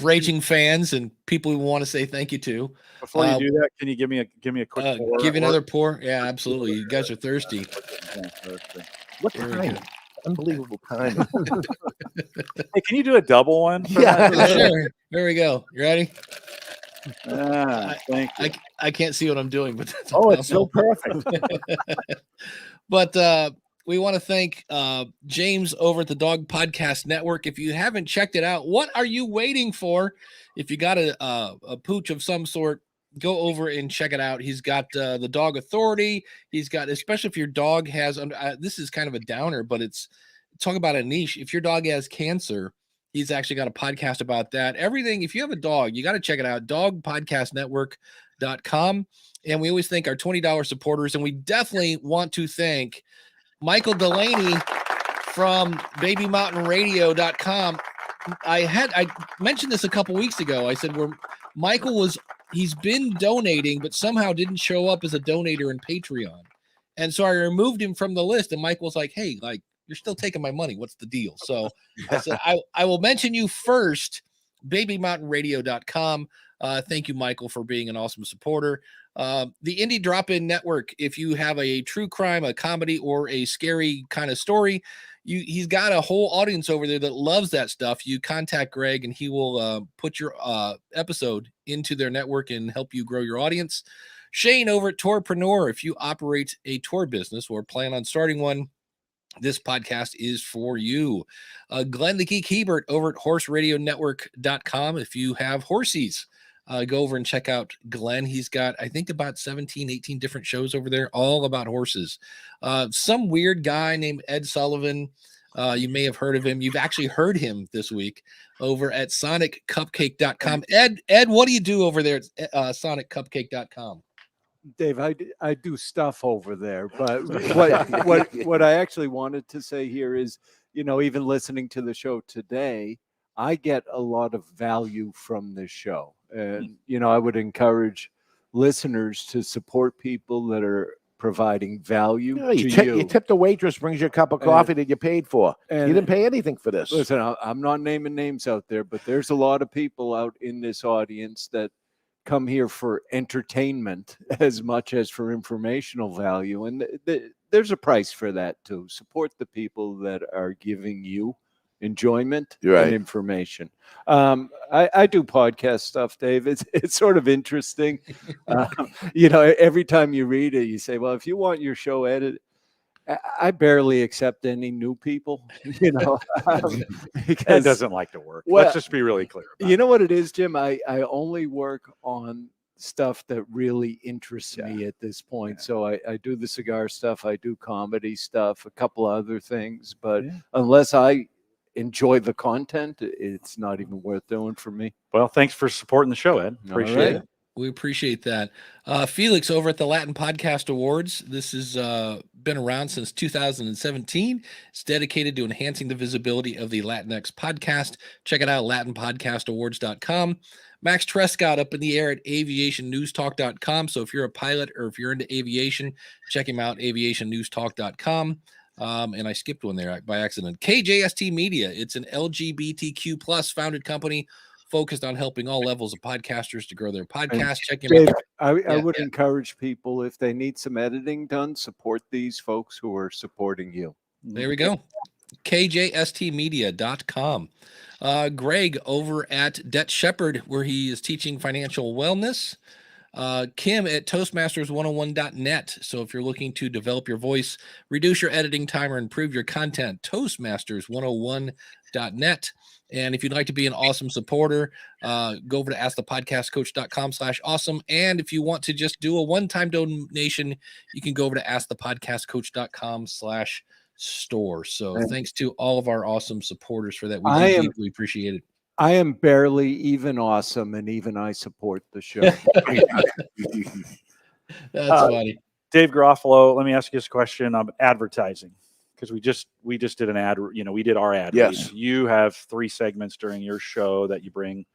raging fans and people we want to say thank you to. Before you do that, can you give me a quick pour? Give you another pour? Yeah, absolutely. You guys are thirsty. What time? Unbelievable time. Hey, can you do a double one? Sure. There we go. You ready? Thank you. I can't see what I'm doing, but that's it's so perfect. But we want to thank James over at the Dog Podcast Network. If you haven't checked it out, what are you waiting for? If you got a pooch of some sort, go over and check it out. He's got the Dog Authority. He's got, especially if your dog has, this is kind of a downer, but talk about a niche. If your dog has cancer, he's actually got a podcast about that. Everything. If you have a dog, you got to check it out. dogpodcastnetwork.com. And we always thank our $20 supporters. And we definitely want to thank Michael Delaney from babymountainradio.com. I mentioned this a couple weeks ago. I said he's been donating, but somehow didn't show up as a donator in Patreon. And so I removed him from the list. And Michael's like, hey, you're still taking my money. What's the deal? So I said, I will mention you first, babymountainradio.com. Thank you, Michael, for being an awesome supporter. The Indie Drop-In Network, if you have a true crime, a comedy, or a scary kind of story, he's got a whole audience over there that loves that stuff. You contact Greg, and he will put your episode into their network and help you grow your audience. Shane over at Tourpreneur. If you operate a tour business or plan on starting one, this podcast is for you. Glenn the Geek Hebert over at horseradionetwork.com. If you have horsies, go over and check out Glenn. He's got, I think, about 17, 18 different shows over there, all about horses. Some weird guy named Ed Sullivan. You may have heard of him. You've actually heard him this week over at soniccupcake.com. Ed, what do you do over there at soniccupcake.com? Dave, I do stuff over there, but what I actually wanted to say here is, even listening to the show today, I get a lot of value from this show. And, I would encourage listeners to support people that are providing value to you. You tip the waitress, brings you a cup of coffee that you paid for. And you didn't pay anything for this. Listen, I'm not naming names out there, but there's a lot of people out in this audience that come here for entertainment as much as for informational value. And there's a price for that too. Support the people that are giving you enjoyment and information. I do podcast stuff, Dave. It's sort of interesting. Every time you read it, you say, well, if you want your show edited, I barely accept any new people, because Ed doesn't like to work. Well, let's just be really clear. You know what it is, Jim? I only work on stuff that really interests me at this point. Yeah. So I do the cigar stuff, I do comedy stuff, a couple other things, but unless I enjoy the content, it's not even worth doing for me. Well, thanks for supporting the show, Ed. Appreciate it. We appreciate that. Felix over at the Latin Podcast Awards. This has been around since 2017. It's dedicated to enhancing the visibility of the Latinx podcast. Check it out, latinpodcastawards.com. Max Trescott up in the air at aviationnewstalk.com. So if you're a pilot or if you're into aviation, check him out, aviationnewstalk.com. And I skipped one there by accident. KJST Media. It's an LGBTQ plus founded company focused on helping all levels of podcasters to grow their podcast. Check him out. I would encourage people, if they need some editing done, support these folks who are supporting you. There we go. KJSTmedia.com. Greg over at Debt Shepherd, where he is teaching financial wellness. Kim at Toastmasters101.net. So if you're looking to develop your voice, reduce your editing time, or improve your content, Toastmasters101.net. And if you'd like to be an awesome supporter, go over to askthepodcastcoach.com/awesome. And if you want to just do a one-time donation, you can go over to askthepodcastcoach.com/store. So thanks to all of our awesome supporters for that. We deeply appreciate it. I am barely even awesome, and even I support the show. That's funny. Dave Garofalo, let me ask you this question on advertising, because we just did an ad. We did our ad. Yes. You have 3 segments during your show that you bring.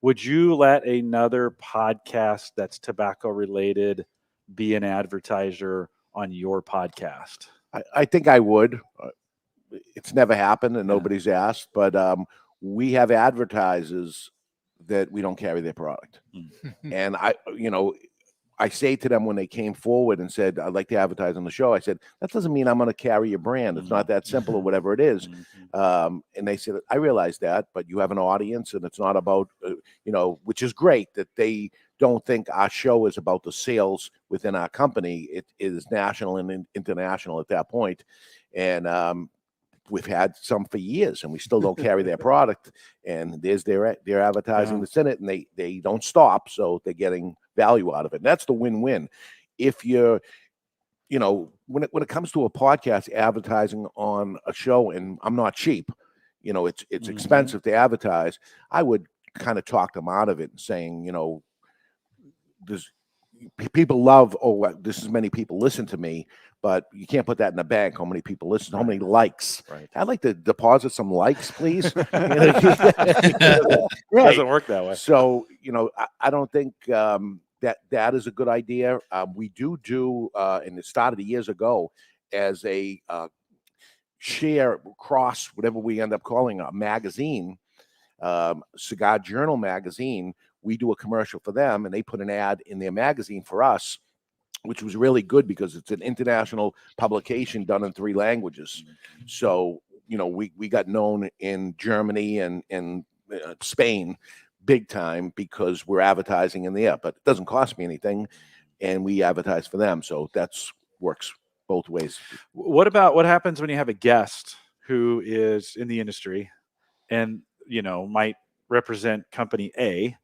Would you let another podcast that's tobacco related be an advertiser on your podcast? I think I would. It's never happened and nobody's asked, but we have advertisers that we don't carry their product. And I say to them when they came forward and said, I'd like to advertise on the show, I said, that doesn't mean I'm going to carry your brand. It's not that simple, or whatever it is. And they said, I realize that, but you have an audience, and it's not about, which is great that they don't think our show is about the sales within our company. It is national and international at that point. And we've had some for years, and we still don't carry their product. And there's their advertising that's in it, and they don't stop, so they're getting value out of it. And that's the win-win. If you're, when it comes to a podcast advertising on a show, and I'm not cheap, it's expensive to advertise, I would kind of talk them out of it and saying, people love, this is many people listen to me, but you can't put that in the bank. How many people listen? How many likes? Right. I'd like to deposit some likes, please. It doesn't work that way. So, I don't think that is a good idea. We do and it started years ago as a share cross, whatever we end up calling a magazine, Cigar Journal magazine. We do a commercial for them, and they put an ad in their magazine for us, which was really good because it's an international publication done in 3 languages. So, we got known in Germany and Spain big time because we're advertising in there, but it doesn't cost me anything. and we advertise for them. So that's works both ways. What happens when you have a guest who is in the industry and, might represent company A,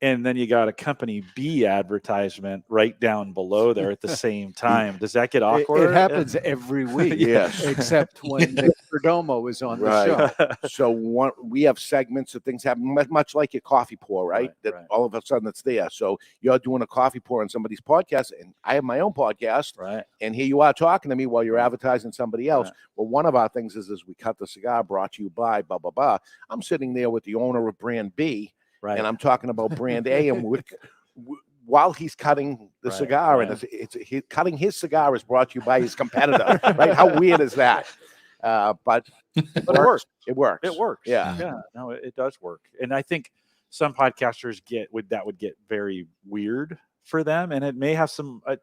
and then you got a company B advertisement right down below there at the same time? Does that get awkward? It happens every week. Yes. Except when Nick Perdomo is on the Right. show. So we have segments that things happen much like your coffee pour, right? That all of a sudden it's there. So you're doing a coffee pour on somebody's podcast, and I have my own podcast, right? And here you are talking to me while you're advertising somebody else. Right. Well, one of our things is we cut the cigar, brought to you by blah blah blah. I'm sitting there with the owner of brand B, right? And I'm talking about brand A, and while he's cutting the cigar, and it's cutting his cigar is brought to you by his competitor, right? How weird is that? But it works. It works. It works. Yeah. No, it does work. And I think some podcasters would get very weird for them, and it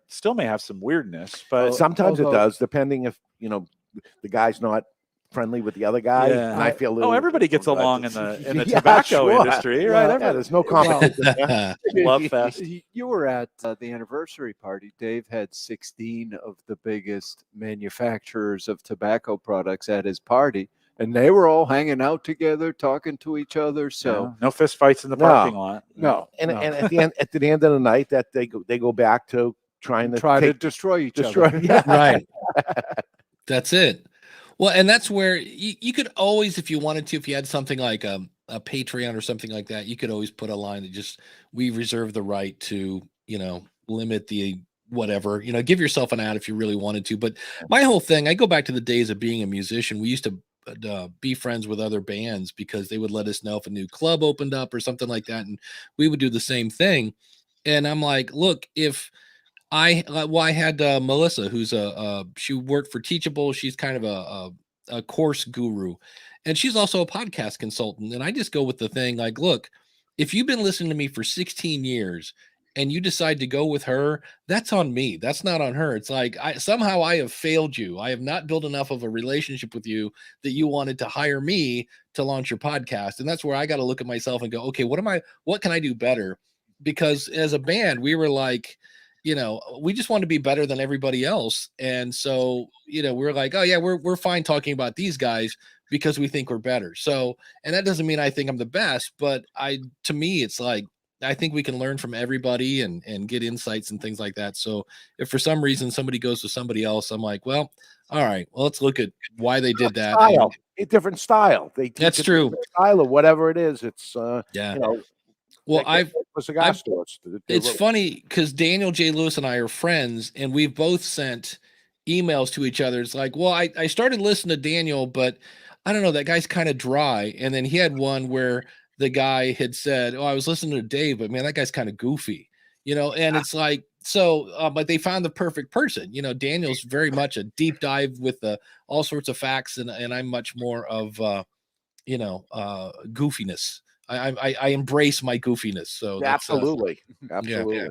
still may have some weirdness, but sometimes it does, depending if the guy's not friendly with the other guy. Yeah. And I feel a little. Everybody gets along in the tobacco industry, right? Yeah, there's no competition. Love fest. You were at the anniversary party. Dave had 16 of the biggest manufacturers of tobacco products at his party, and they were all hanging out together, talking to each other. So no fist fights in the parking lot. No. And at the end of the night, that they go back to trying to destroy each other. Yeah. Right. That's it. Well, and that's where you could always, if you wanted to, if you had something like a Patreon or something like that, you could always put a line that we reserve the right to, limit the whatever, give yourself an ad if you really wanted to. But my whole thing, I go back to the days of being a musician. We used to be friends with other bands because they would let us know if a new club opened up or something like that. And we would do the same thing. And I'm like, look, if I had Melissa, who's she worked for Teachable. She's kind of a course guru, and she's also a podcast consultant. And I just go with the thing like, look, if you've been listening to me for 16 years and you decide to go with her, that's on me. That's not on her. It's like somehow I have failed you. I have not built enough of a relationship with you that you wanted to hire me to launch your podcast. And that's where I got to look at myself and go, okay, what can I do better? Because as a band, we were like, we just want to be better than everybody else. And so, we're like, oh yeah, we're fine talking about these guys because we think we're better. So, and that doesn't mean I think I'm the best, but to me, it's like, I think we can learn from everybody and get insights and things like that. So if for some reason somebody goes to somebody else, I'm like, well, all right, well, let's look at why they did that. A different style. That's true. Style or whatever it is. It's well, it's really funny because Daniel J. Lewis and I are friends, and we've both sent emails to each other. It's like, well, I started listening to Daniel, but I don't know, that guy's kind of dry. And then he had one where the guy had said, oh, I was listening to Dave, but man, that guy's kind of goofy, and it's like, so, but they found the perfect person. Daniel's very much a deep dive with all sorts of facts, and I'm much more of, goofiness. I embrace my goofiness. So absolutely. Yeah.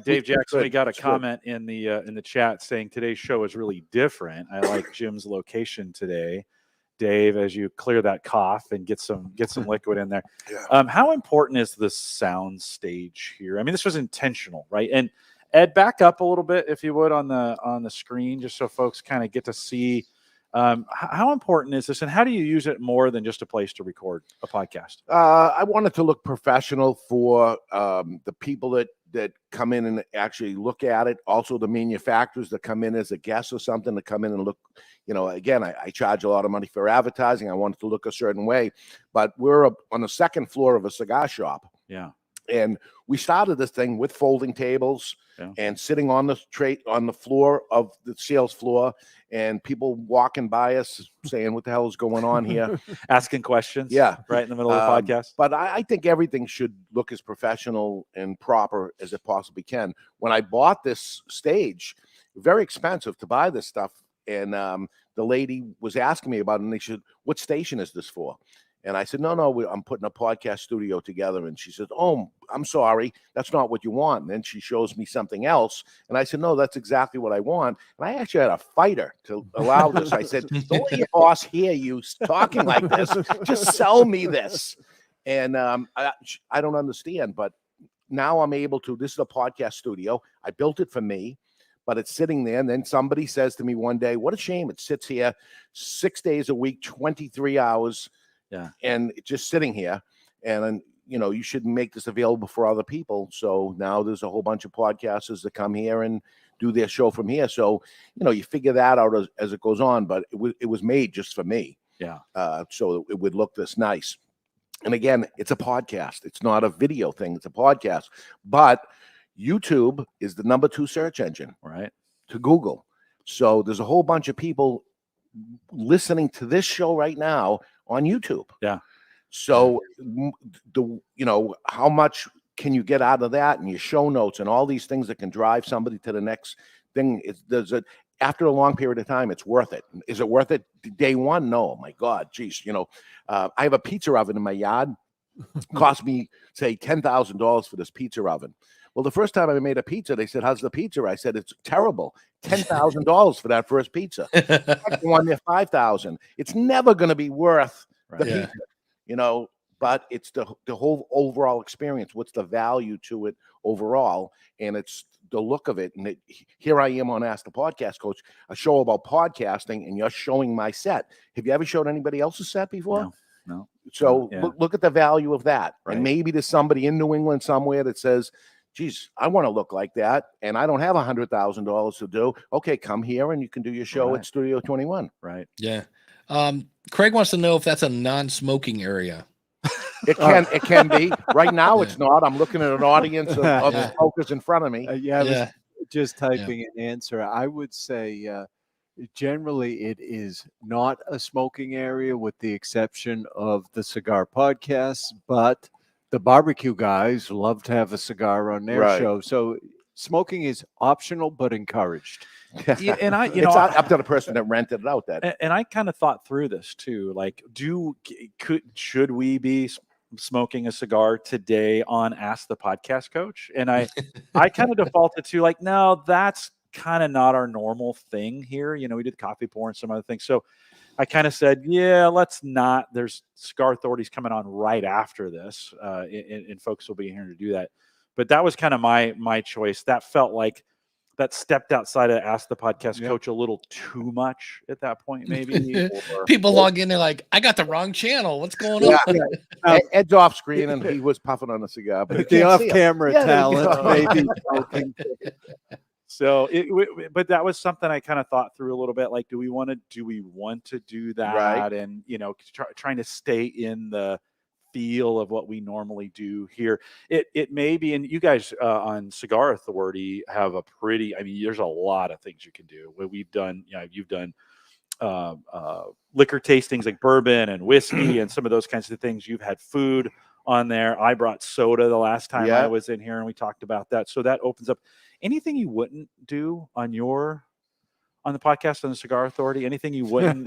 Dave Jackson, we got a comment in the chat saying today's show is really different. I like Jim's location today, Dave, as you clear that cough and get some liquid in there. Yeah. How important is the sound stage here? I mean, this was intentional, right? And Ed, back up a little bit if you would on the screen, just so folks kind of get to see. How important is this, and how do you use it more than just a place to record a podcast? I wanted to look professional for the people that come in and actually look at it. Also, the manufacturers that come in as a guest or something to come in and look. Again, I charge a lot of money for advertising. I want it to look a certain way, but we're on the second floor of a cigar shop. Yeah. And we started this thing with folding tables and sitting on the floor of the sales floor, and people walking by us saying, what the hell is going on here? Asking questions. Yeah. Right in the middle of the podcast. But I think everything should look as professional and proper as it possibly can. When I bought this stage, very expensive to buy this stuff. And the lady was asking me about it, and they said, what station is this for? And I said, no, I'm putting a podcast studio together. And she said, oh, I'm sorry, that's not what you want. And then she shows me something else. And I said, no, that's exactly what I want. And I actually had a fighter to allow this. I said, don't let your boss hear you talking like this. Just sell me this. And I don't understand, but now I'm able to, this is a podcast studio. I built it for me, but it's sitting there. And then somebody says to me one day, what a shame. It sits here 6 days a week, 23 hours. Yeah. And it's just sitting here. And, you know, you should make this available for other people. So now there's a whole bunch of podcasters that come here and do their show from here. So, you know, you figure that out as it goes on, but it was made just for me. Yeah. So it would look this nice. And again, it's a podcast. It's not a video thing. It's a podcast. But YouTube is the #2 search engine, right, to Google. So there's a whole bunch of people listening to this show right now on YouTube. Yeah. So you know, how much can you get out of that and your show notes and all these things that can drive somebody to the next thing? After a long period of time, it's worth it. Is it worth it day one? No. My God, geez. You know, I have a pizza oven in my yard. Cost me, say, $10,000 for this pizza oven. Well, the first time I made a pizza, they said, how's the pizza? I said, it's terrible. $10,000 for that first pizza. Second one, they're $5,000. It's never going to be worth the pizza, you know, but it's the whole overall experience. What's the value to it overall? And it's the look of it. And here I am on Ask the Podcast Coach, a show about podcasting, and you're showing my set. Have you ever showed anybody else's set before? No. So look at the value of that. Right. And maybe there's somebody in New England somewhere that says, geez, I want to look like that, and I don't have $100,000 to do. Okay, come here and you can do your show at Studio 21. Right. Yeah. Craig wants to know if that's a non-smoking area. It can be. Right now, it's not. I'm looking at an audience of smokers in front of me. I was just typing an answer. I would say generally it is not a smoking area, with the exception of the cigar podcasts, but the barbecue guys love to have a cigar on their show. So smoking is optional but encouraged. Yeah, and it's up to the person that rented it out. And I kind of thought through this too. Like, should we be smoking a cigar today on Ask the Podcast Coach? And I kind of defaulted to like, no, that's kind of not our normal thing here. You know, we did coffee pour and some other things. So I kind of said, yeah, let's not. There's Cigar Authorities coming on right after this, and folks will be here to do that. But that was kind of my choice. That felt like that stepped outside of Ask the Podcast Coach a little too much at that point, maybe. People log in, they're like, I got the wrong channel. What's going on? Ed's off screen and he was puffing on a cigar. But the off-camera talent, maybe. So, but that was something I kind of thought through a little bit. Like, do we want to do that? Right. And, you know, trying to stay in the feel of what we normally do here. It may be, and you guys on Cigar Authority have a pretty, I mean, there's a lot of things you can do. We've done, you've done liquor tastings like bourbon and whiskey and some of those kinds of things. You've had food on there. I brought soda the last time I was in here and we talked about that. So that opens up anything you wouldn't do on the podcast on the Cigar Authority. Anything you wouldn't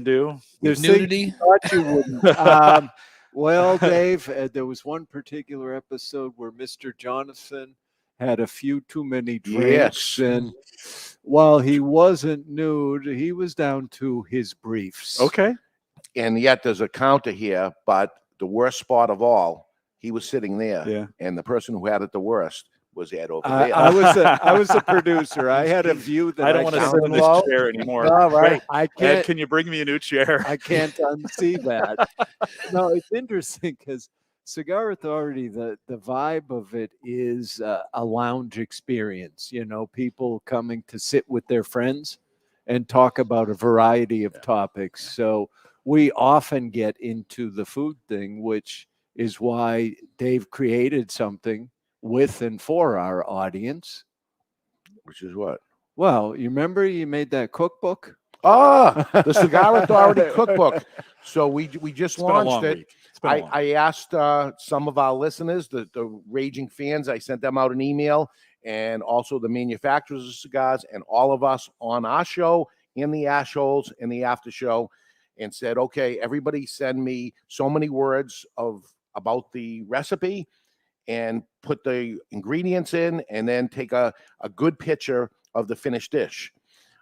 do? There's nudity. Thought you wouldn't. Well, Dave, there was one particular episode where Mr. Jonathan had a few too many drinks, and while he wasn't nude, he was down to his briefs. Okay. And yet there's a counter here, but the worst spot of all, he was sitting there. Yeah. And the person who had it the worst was Ed over there. I was a producer. I had a view that I don't want to sit in this chair anymore. All right. I can't. Ed, can you bring me a new chair? I can't unsee that. No, it's interesting because Cigar Authority, the vibe of it is a lounge experience. You know, people coming to sit with their friends and talk about a variety of topics. So we often get into the food thing, which is why Dave created something with and for our audience. Which is what? Well, you remember you made that cookbook? The Cigar Authority cookbook. So we just launched it. I asked some of our listeners, the raging fans, I sent them out an email, and also the manufacturers of cigars and all of us on our show, in the Ashholes, in the after show, and said, okay, everybody send me so many words about the recipe and put the ingredients in, and then take a good picture of the finished dish.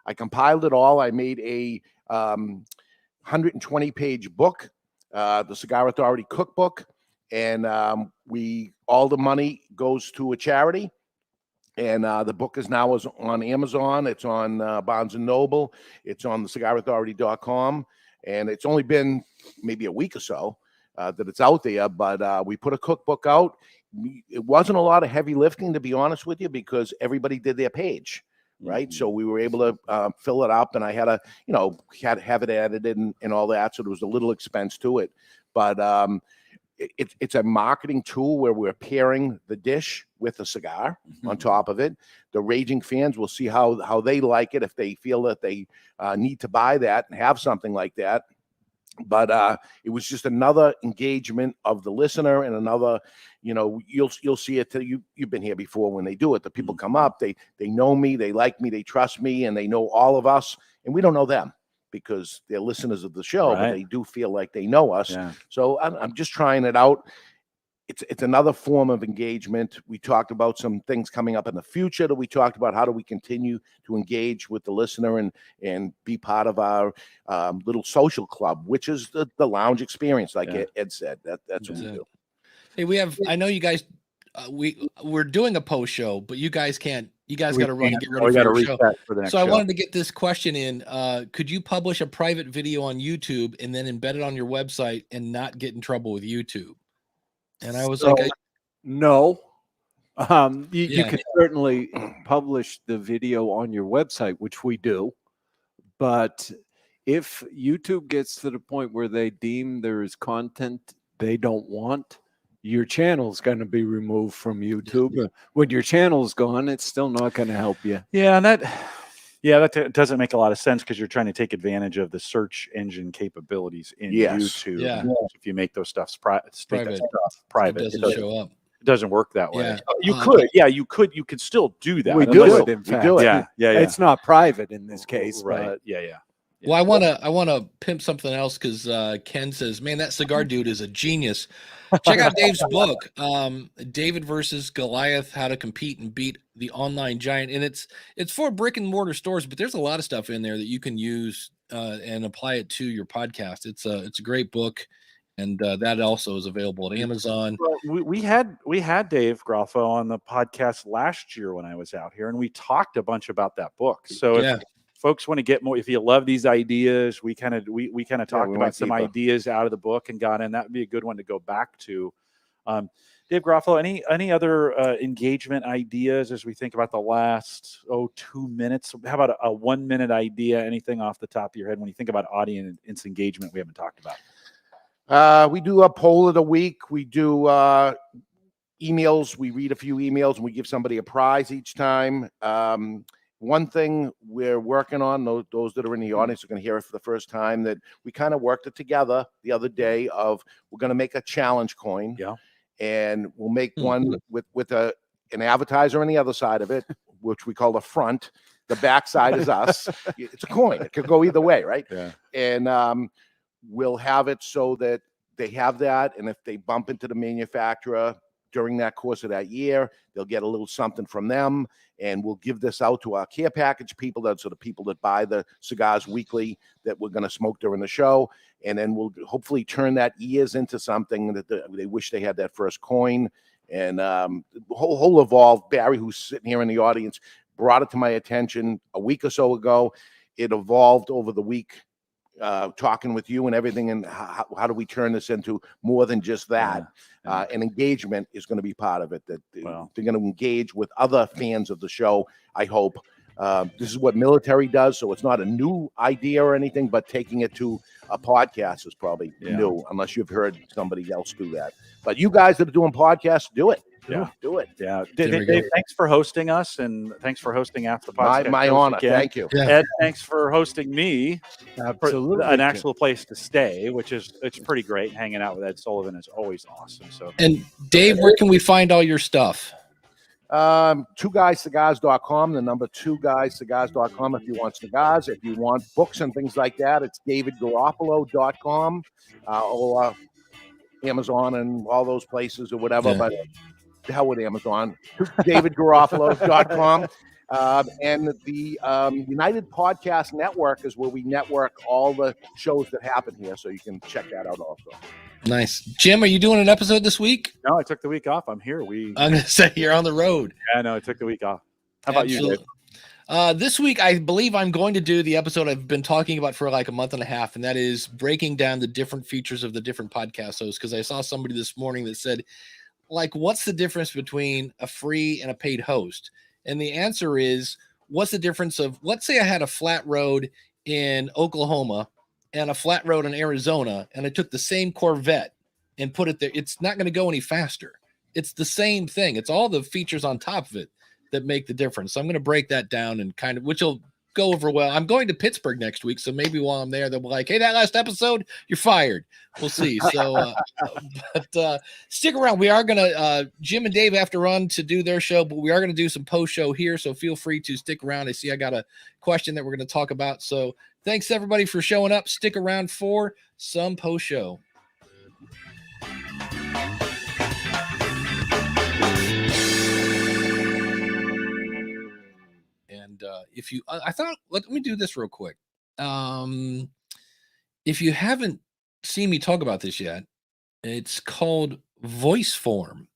I compiled it all. I made a 120-page book, the Cigar Authority cookbook, and all the money goes to a charity. And the book is now on Amazon. It's on Barnes & Noble. It's on the cigarauthority.com. And it's only been maybe a week or so that it's out there. But we put a cookbook out. It wasn't a lot of heavy lifting, to be honest with you, because everybody did their page, right? So we were able to fill it up. And I had to, have it edited and all that. So there was a little expense to it. But it's a marketing tool where we're pairing the dish with a cigar on top of it. The raging fans will see how they like it, if they feel that they need to buy that and have something like that. But it was just another engagement of the listener, and another, you'll see it. You've been here before when they do it. The people come up, they know me, they like me, they trust me, and they know all of us, and we don't know them, because they're listeners of the show, but they do feel like they know us. Yeah. So I'm just trying it out. It's another form of engagement. We talked about some things coming up in the future that we talked about. How do we continue to engage with the listener and be part of our little social club, which is the lounge experience, like Ed said. That's what we do. Hey, I know you guys, we're doing a post show, but you guys can't. You guys got to run and get ready for your show. So I wanted to get this question in. Could you publish a private video on YouTube and then embed it on your website and not get in trouble with YouTube? And I was no. You can certainly publish the video on your website, which we do. But if YouTube gets to the point where they deem there is content they don't want, your channel's going to be removed from YouTube. When your channel's gone, it's still not going to help you. Yeah, and that doesn't make a lot of sense, because you're trying to take advantage of the search engine capabilities in YouTube. Yeah. If you make those stuffs private, it doesn't show up. It doesn't work that way. Yeah. You could still do that. We do it, in fact. Yeah. It's not private in this case, right? But Yeah. Well, I want to pimp something else, because Ken says, "Man, that cigar dude is a genius." Check out Dave's book, David versus Goliath: How to Compete and Beat the Online Giant. And it's for brick and mortar stores, but there's a lot of stuff in there that you can use and apply it to your podcast. It's a great book, and that also is available at Amazon. We had Dave Grolfo on the podcast last year when I was out here, and we talked a bunch about that book. So if folks want to get more, if you love these ideas, we kind of talked about some ideas out of the book and got in. That would be a good one to go back to. Dave Grolfo, any other engagement ideas as we think about the last 2 minutes? How about a 1 minute idea? Anything off the top of your head when you think about audience engagement we haven't talked about? We do a poll of the week. We do emails. We read a few emails and we give somebody a prize each time. One thing we're working on, those that are in the audience are going to hear it for the first time, that we kind of worked it together the other day of, we're going to make a challenge coin. Yeah. And we'll make one with an advertiser on the other side of it, which we call the front. The back side is us. It's a coin. It could go either way, right? Yeah. And we'll have it so that they have that. And if they bump into the manufacturer during that course of that year, they'll get a little something from them. And we'll give this out to our care package people. That's the people that buy the cigars weekly that we're going to smoke during the show. And then we'll hopefully turn that years into something that they wish they had that first coin. And whole evolved. Barry, who's sitting here in the audience, brought it to my attention a week or so ago. It evolved over the week, talking with you and everything. And how do we turn this into more than just that? And engagement is going to be part of it. That they're going to engage with other fans of the show, I hope. This is what military does, so it's not a new idea or anything, but taking it to a podcast is probably new, unless you've heard somebody else do that. But you guys that are doing podcasts, do it. Do it. Yeah. Dave, thanks for hosting us, and thanks for hosting After the Podcast. My honor. Again. Thank you. Yeah. Ed, thanks for hosting me. Absolutely. An actual place to stay, it's pretty great. Hanging out with Ed Sullivan is always awesome. So, and Dave, where can we find all your stuff? 2guyscigars.com, the number 2guyscigars.com if you want cigars. If you want books and things like that, it's davidgaroppolo.com or Amazon and all those places or whatever. But the hell with Amazon. davidgaroppolo.com. And the United Podcast Network is where we network all the shows that happen here. So you can check that out also. Nice. Jim, are you doing an episode this week? No, I took the week off. I'm here. I'm going to say you're on the road. Yeah, no, I took the week off. How about you, Dave? This week, I believe I'm going to do the episode I've been talking about for like a month and a half, and that is breaking down the different features of the different podcast hosts. Because I saw somebody this morning that said, like, what's the difference between a free and a paid host? And the answer is, what's the difference of, let's say I had a flat road in Oklahoma and a flat road in Arizona, and I took the same Corvette and put it there. It's not going to go any faster. It's the same thing. It's all the features on top of it that make the difference. So I'm going to break that down and kind of, which will go over well. I'm going to Pittsburgh next week, so maybe while I'm there, they'll be like, hey, that last episode, you're fired. We'll see. So, but stick around. We are going to, Jim and Dave have to run to do their show, but we are going to do some post-show here, so feel free to stick around. I see I got a question that we're going to talk about. So thanks, everybody, for showing up. Stick around for some post-show. And if you, I thought, let me do this real quick. If you haven't seen me talk about this yet, it's called Voice Form.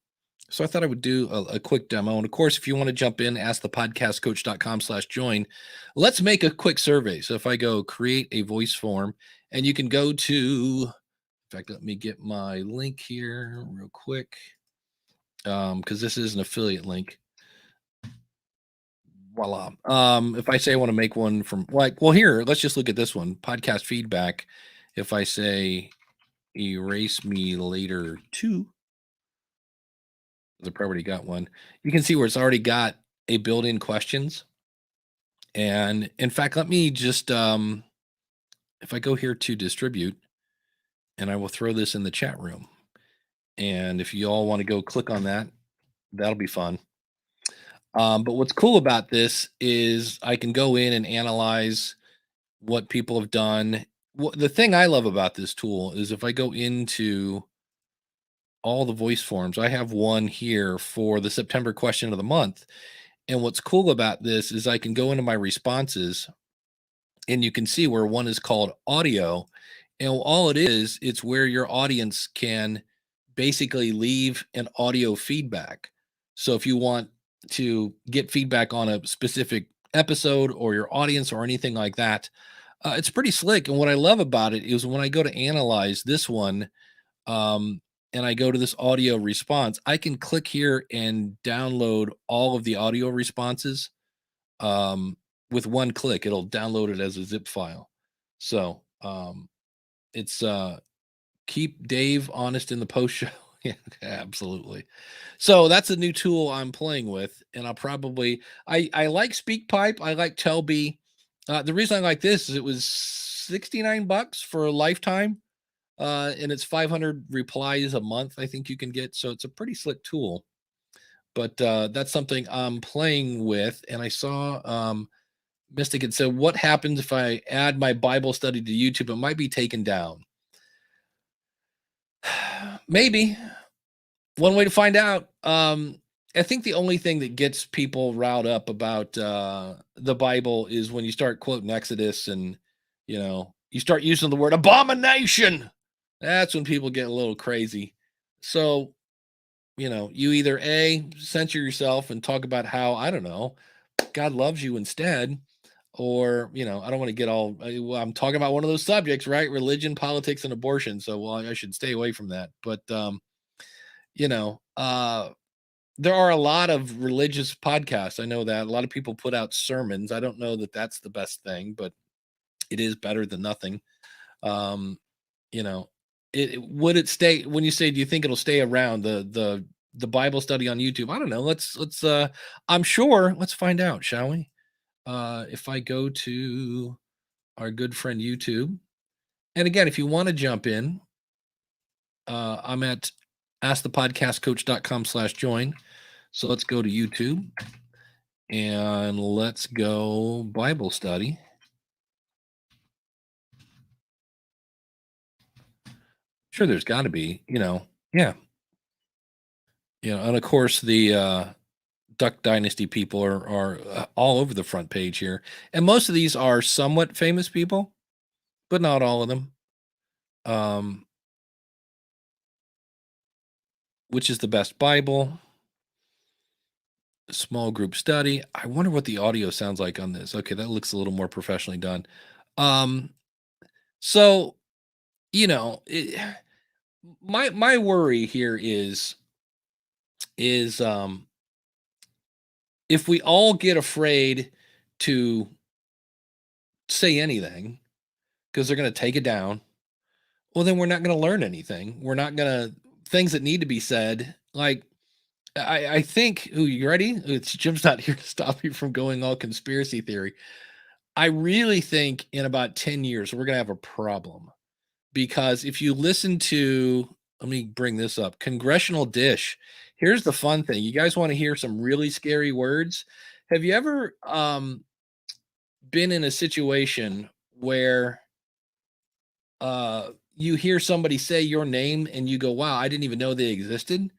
So I thought I would do a quick demo. And of course, if you want to jump in, askthepodcastcoach.com/join. Let's make a quick survey. So if I go create a voice form, and you can go to, in fact, let me get my link here real quick. Because this is an affiliate link. Voila. If I say I want to make one from like, well, here, let's just look at this one, podcast feedback. If I say erase me later 2, I've already got one. You can see where it's already got a built-in questions. And in fact, let me just, if I go here to distribute, and I will throw this in the chat room. And if you all want to go click on that, that'll be fun. But what's cool about this is I can go in and analyze what people have done. The thing I love about this tool is if I go into all the voice forms, I have one here for the September question of the month. And what's cool about this is I can go into my responses, and you can see where one is called audio. And all it is, it's where your audience can basically leave an audio feedback. So if you want to get feedback on a specific episode or your audience or anything like that, it's pretty slick. And what I love about it is when I go to analyze this one, and I go to this audio response, I can click here and download all of the audio responses. With one click, it'll download it as a zip file. So it's keep Dave honest in the post show. Yeah, absolutely. So that's a new tool I'm playing with, and I'll probably I like SpeakPipe. I like Telby. The reason I like this is it was $69 for a lifetime, and it's 500 replies a month. I think you can get. So it's a pretty slick tool. But that's something I'm playing with, and I saw Mystic had said, "What happens if I add my Bible study to YouTube? It might be taken down." Maybe. One way to find out. I think the only thing that gets people riled up about the Bible is when you start quoting Exodus and, you start using the word abomination. That's when people get a little crazy. So, you either A, censor yourself and talk about how, I don't know, God loves you instead. Or, I don't want to get all, I'm talking about one of those subjects, right? Religion, politics, and abortion. So, well, I should stay away from that. But, there are a lot of religious podcasts. I know that a lot of people put out sermons. I don't know that that's the best thing, but it is better than nothing. Would it stay when you say, do you think it'll stay around the Bible study on YouTube? I don't know. Let's I'm sure. Let's find out, shall we? If I go to our good friend YouTube, and again, if you want to jump in, I'm at askthepodcastcoach.com/join. So let's go to YouTube and let's go Bible study. Sure, there's got to be, yeah. And of course the Duck Dynasty people are all over the front page here. And most of these are somewhat famous people, but not all of them. Which is the best Bible? Small group study. I wonder what the audio sounds like on this. Okay, that looks a little more professionally done. So, you know, my worry here is if we all get afraid to say anything because they're going to take it down, well, then we're not going to learn anything. We're not going to, things that need to be said, like, I think, you ready? It's Jim's not here to stop me from going all conspiracy theory. I really think in about 10 years, we're going to have a problem, because if you listen to, let me bring this up, Congressional Dish. Here's the fun thing. You guys want to hear some really scary words? Have you ever been in a situation where you hear somebody say your name and you go, wow, I didn't even know they existed?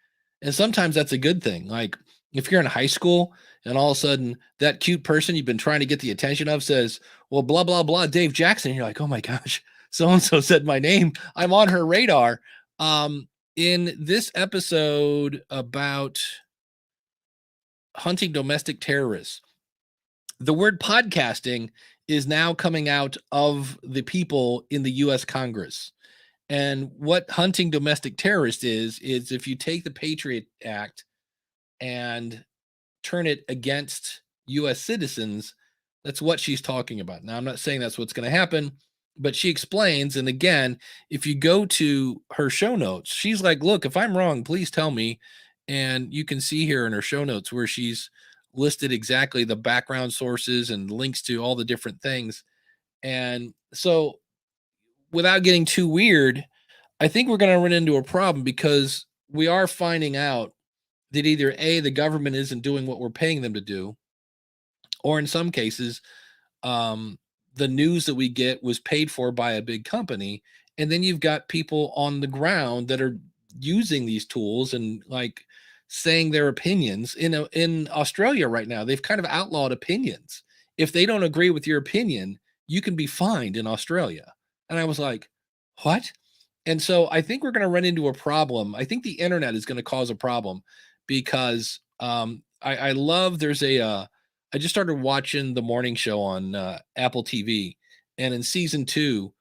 And sometimes that's a good thing. Like if you're in high school and all of a sudden that cute person you've been trying to get the attention of says, well, blah, blah, blah, Dave Jackson. And you're like, oh my gosh, so-and-so said my name. I'm on her radar. In this episode about hunting domestic terrorists, the word podcasting is now coming out of the people in the U.S. Congress. And what hunting domestic terrorists is if you take the Patriot Act and turn it against U.S. citizens, that's what she's talking about. Now, I'm not saying that's what's going to happen, but she explains. And again, if you go to her show notes, she's like, look, if I'm wrong, please tell me. And you can see here in her show notes where she's listed exactly the background sources and links to all the different things. And so without getting too weird, I think we're going to run into a problem, because we are finding out that either A, the government isn't doing what we're paying them to do, or in some cases, the news that we get was paid for by a big company. And then you've got people on the ground that are using these tools and like saying their opinions. In Australia right now, they've kind of outlawed opinions. If they don't agree with your opinion, you can be fined in Australia. And I was like, what? And so I think we're going to run into a problem. I think the internet is going to cause a problem, because I love, I just started watching the morning show on Apple TV, and in season 2,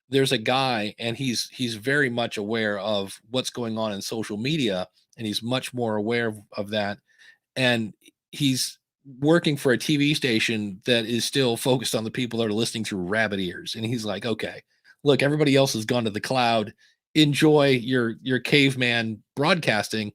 there's a guy, and he's very much aware of what's going on in social media, and he's much more aware of that. And he's working for a TV station that is still focused on the people that are listening through rabbit ears. And he's like, okay, look, everybody else has gone to the cloud. Enjoy your caveman broadcasting.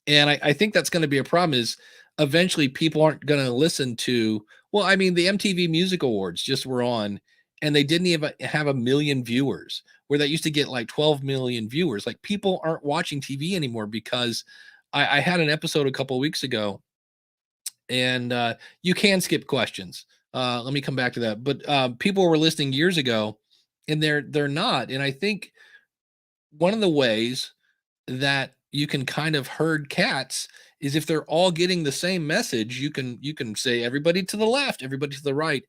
And I think that's going to be a problem, is eventually people aren't going to listen to, well, I mean, the MTV Music Awards just were on, and they didn't even have 1 million viewers, where that used to get like 12 million viewers. Like, people aren't watching TV anymore, because I had an episode a couple of weeks ago, and you can skip questions. Let me come back to that. But people were listening years ago, and they're not. And I think one of the ways that you can kind of herd cats is if they're all getting the same message. You can say everybody to the left, everybody to the right.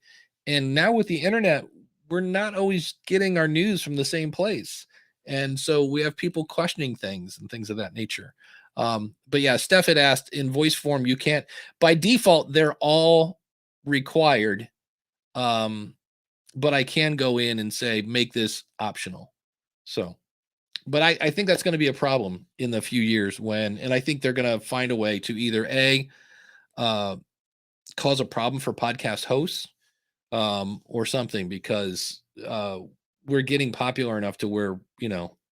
And now with the internet, we're not always getting our news from the same place. And so we have people questioning things and things of that nature. But yeah, Steph had asked, in voice form, you can't, by default, they're all required. But I can go in and say, make this optional. So, but I think that's going to be a problem in the few years and I think they're going to find a way to either cause a problem for podcast hosts, or something, because we're getting popular enough to where,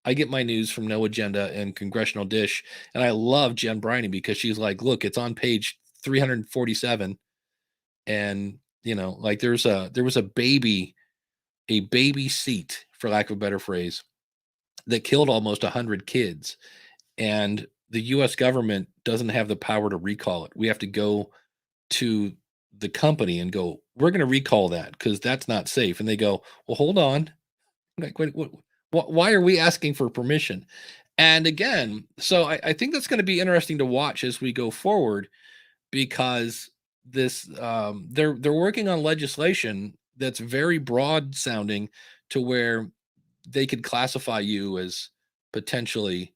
I get my news from No Agenda and Congressional Dish, and I love Jen Briney, because she's like, look, it's on page 347, and like there was a baby seat, for lack of a better phrase, that killed almost 100 kids, and the U.S. government doesn't have the power to recall it. We have to go to the company and go, we're going to recall that because that's not safe. And they go, well, hold on. Like, wait, why are we asking for permission? And again, so I think that's going to be interesting to watch as we go forward, because this they're working on legislation that's very broad sounding to where they could classify you as potentially,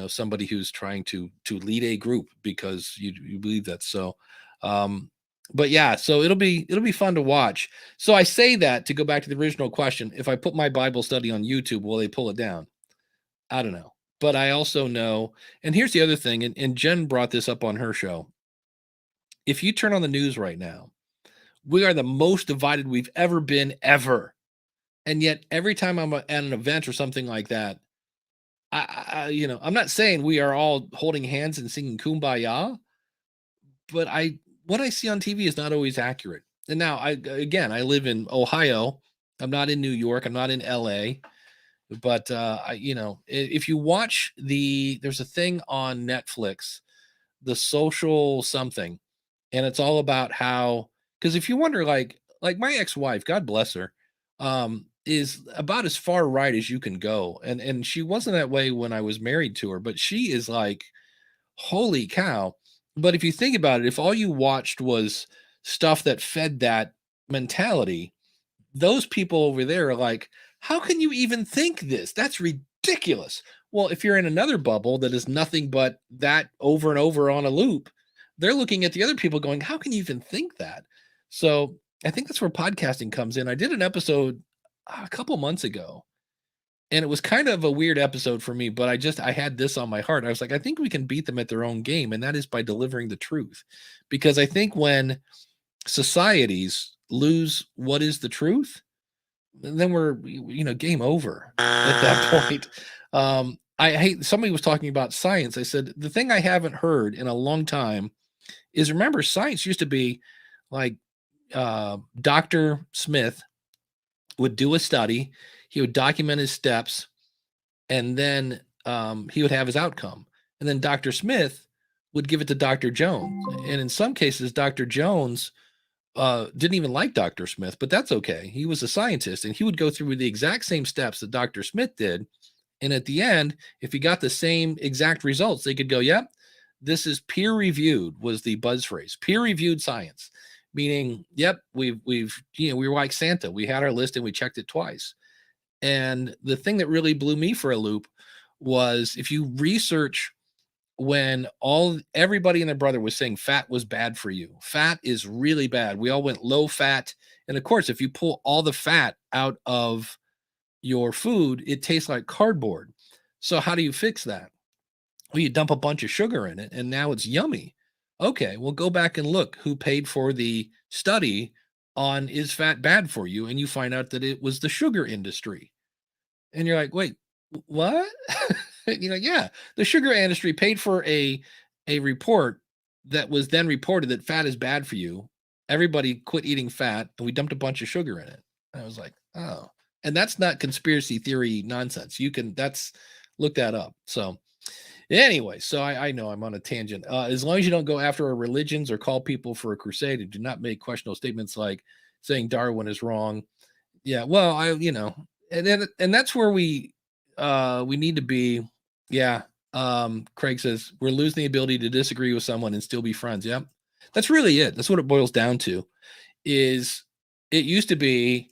somebody who's trying to lead a group because you believe that. So but yeah, so it'll be fun to watch. So I say that to go back to the original question. If I put my Bible study on YouTube, will they pull it down? I don't know. But I also know, and here's the other thing, and Jen brought this up on her show. If you turn on the news right now, we are the most divided we've ever been, ever. And yet every time I'm at an event or something like that, I'm not saying we are all holding hands and singing Kumbaya, but what I see on TV is not always accurate. And now I live in Ohio. I'm not in New York. I'm not in LA. But if you watch there's a thing on Netflix, The Social something, and it's all about how, because if you wonder, like my ex-wife, God bless her, is about as far right as you can go. And she wasn't that way when I was married to her, but she is like, holy cow. But if you think about it, if all you watched was stuff that fed that mentality, those people over there are like, how can you even think this? That's ridiculous. Well, if you're in another bubble that is nothing but that over and over on a loop, they're looking at the other people going, how can you even think that? So I think that's where podcasting comes in. I did an episode a couple months ago, and it was kind of a weird episode for me, but I had this on my heart. I was like, I think we can beat them at their own game, and that is by delivering the truth. Because I think when societies lose what is the truth, then we're, game over at that point. Somebody was talking about science. I said, the thing I haven't heard in a long time is, remember, science used to be like Dr. Smith would do a study, he would document his steps, and then he would have his outcome. And then Dr. Smith would give it to Dr. Jones. And in some cases, Dr. Jones didn't even like Dr. Smith, but that's okay. He was a scientist, and he would go through the exact same steps that Dr. Smith did. And at the end, if he got the same exact results, they could go, yep, this is peer reviewed, was the buzz phrase, peer reviewed science, meaning, yep, we were like Santa. We had our list and we checked it twice. And the thing that really blew me for a loop was, if you research when everybody and their brother was saying fat was bad for you. Fat is really bad. We all went low fat. And of course, if you pull all the fat out of your food, it tastes like cardboard. So how do you fix that? Well, you dump a bunch of sugar in it, and now it's yummy. Okay, well, go back and look who paid for the study on is fat bad for you, and you find out that it was the sugar industry. And you're like, wait, what? Yeah, the sugar industry paid for a report that was then reported that fat is bad for you. Everybody quit eating fat, and we dumped a bunch of sugar in it. And I was like, oh, and that's not conspiracy theory nonsense. Look that up. So anyway, so I know I'm on a tangent. As long as you don't go after our religions or call people for a crusade, and do not make questionable statements like saying Darwin is wrong. Yeah, well, and that's where we need to be. Yeah. Craig says we're losing the ability to disagree with someone and still be friends. Yeah. That's really it. That's what it boils down to. Is it used to be,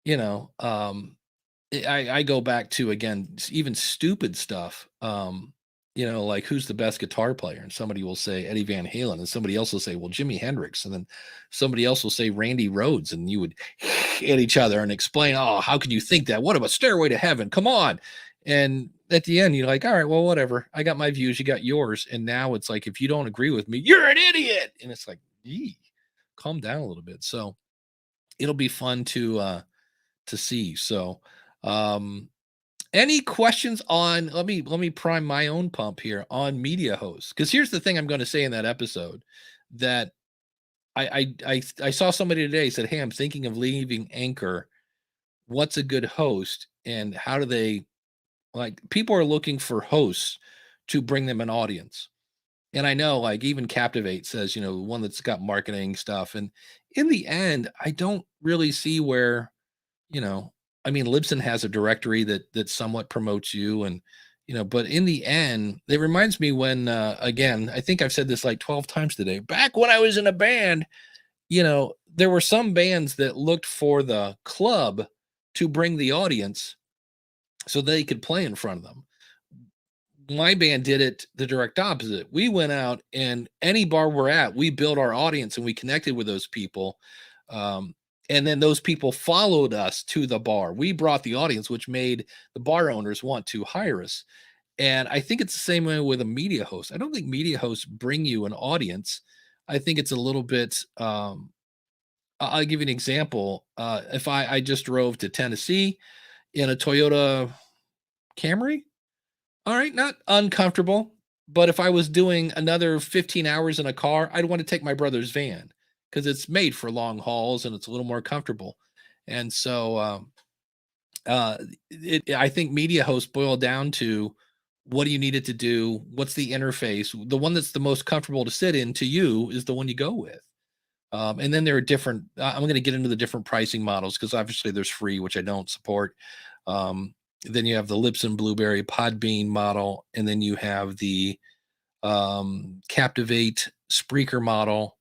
I go back to, again, even stupid stuff. Like who's the best guitar player? And somebody will say Eddie Van Halen, and somebody else will say, well, Jimi Hendrix. And then somebody else will say Randy Rhoads, and you would at each other and explain, oh, how could you think that? What about Stairway to Heaven? Come on. And at the end, you're like, all right, well, whatever. I got my views, you got yours. And now it's like, if you don't agree with me, you're an idiot. And it's like, calm down a little bit. So it'll be fun to see. So any questions on, let me prime my own pump here on media hosts. Because here's the thing I'm going to say in that episode, that I saw somebody today said, hey, I'm thinking of leaving Anchor. What's a good host? And how do they, like, people are looking for hosts to bring them an audience. And I know, like, even Captivate says, one that's got marketing stuff. And in the end, I don't really see where, Libsyn has a directory that somewhat promotes you. And, but in the end, it reminds me when, again, I think I've said this like 12 times today, back when I was in a band, there were some bands that looked for the club to bring the audience so they could play in front of them. My band did it the direct opposite. We went out, and any bar we're at, we built our audience and we connected with those people. And then those people followed us to the bar. We brought the audience, which made the bar owners want to hire us. And I think it's the same way with a media host. I don't think media hosts bring you an audience. I think it's a little bit, I'll give you an example. If I just drove to Tennessee in a Toyota Camry, all right, not uncomfortable, but if I was doing another 15 hours in a car, I'd want to take my brother's van because it's made for long hauls and it's a little more comfortable. And so I think media hosts boil down to, what do you need it to do? What's the interface? The one that's the most comfortable to sit in to you is the one you go with. And then there are different, I'm going to get into the different pricing models because obviously there's free, which I don't support. Then you have the Libsyn, Blueberry, Podbean model, and then you have the Captivate, Spreaker model,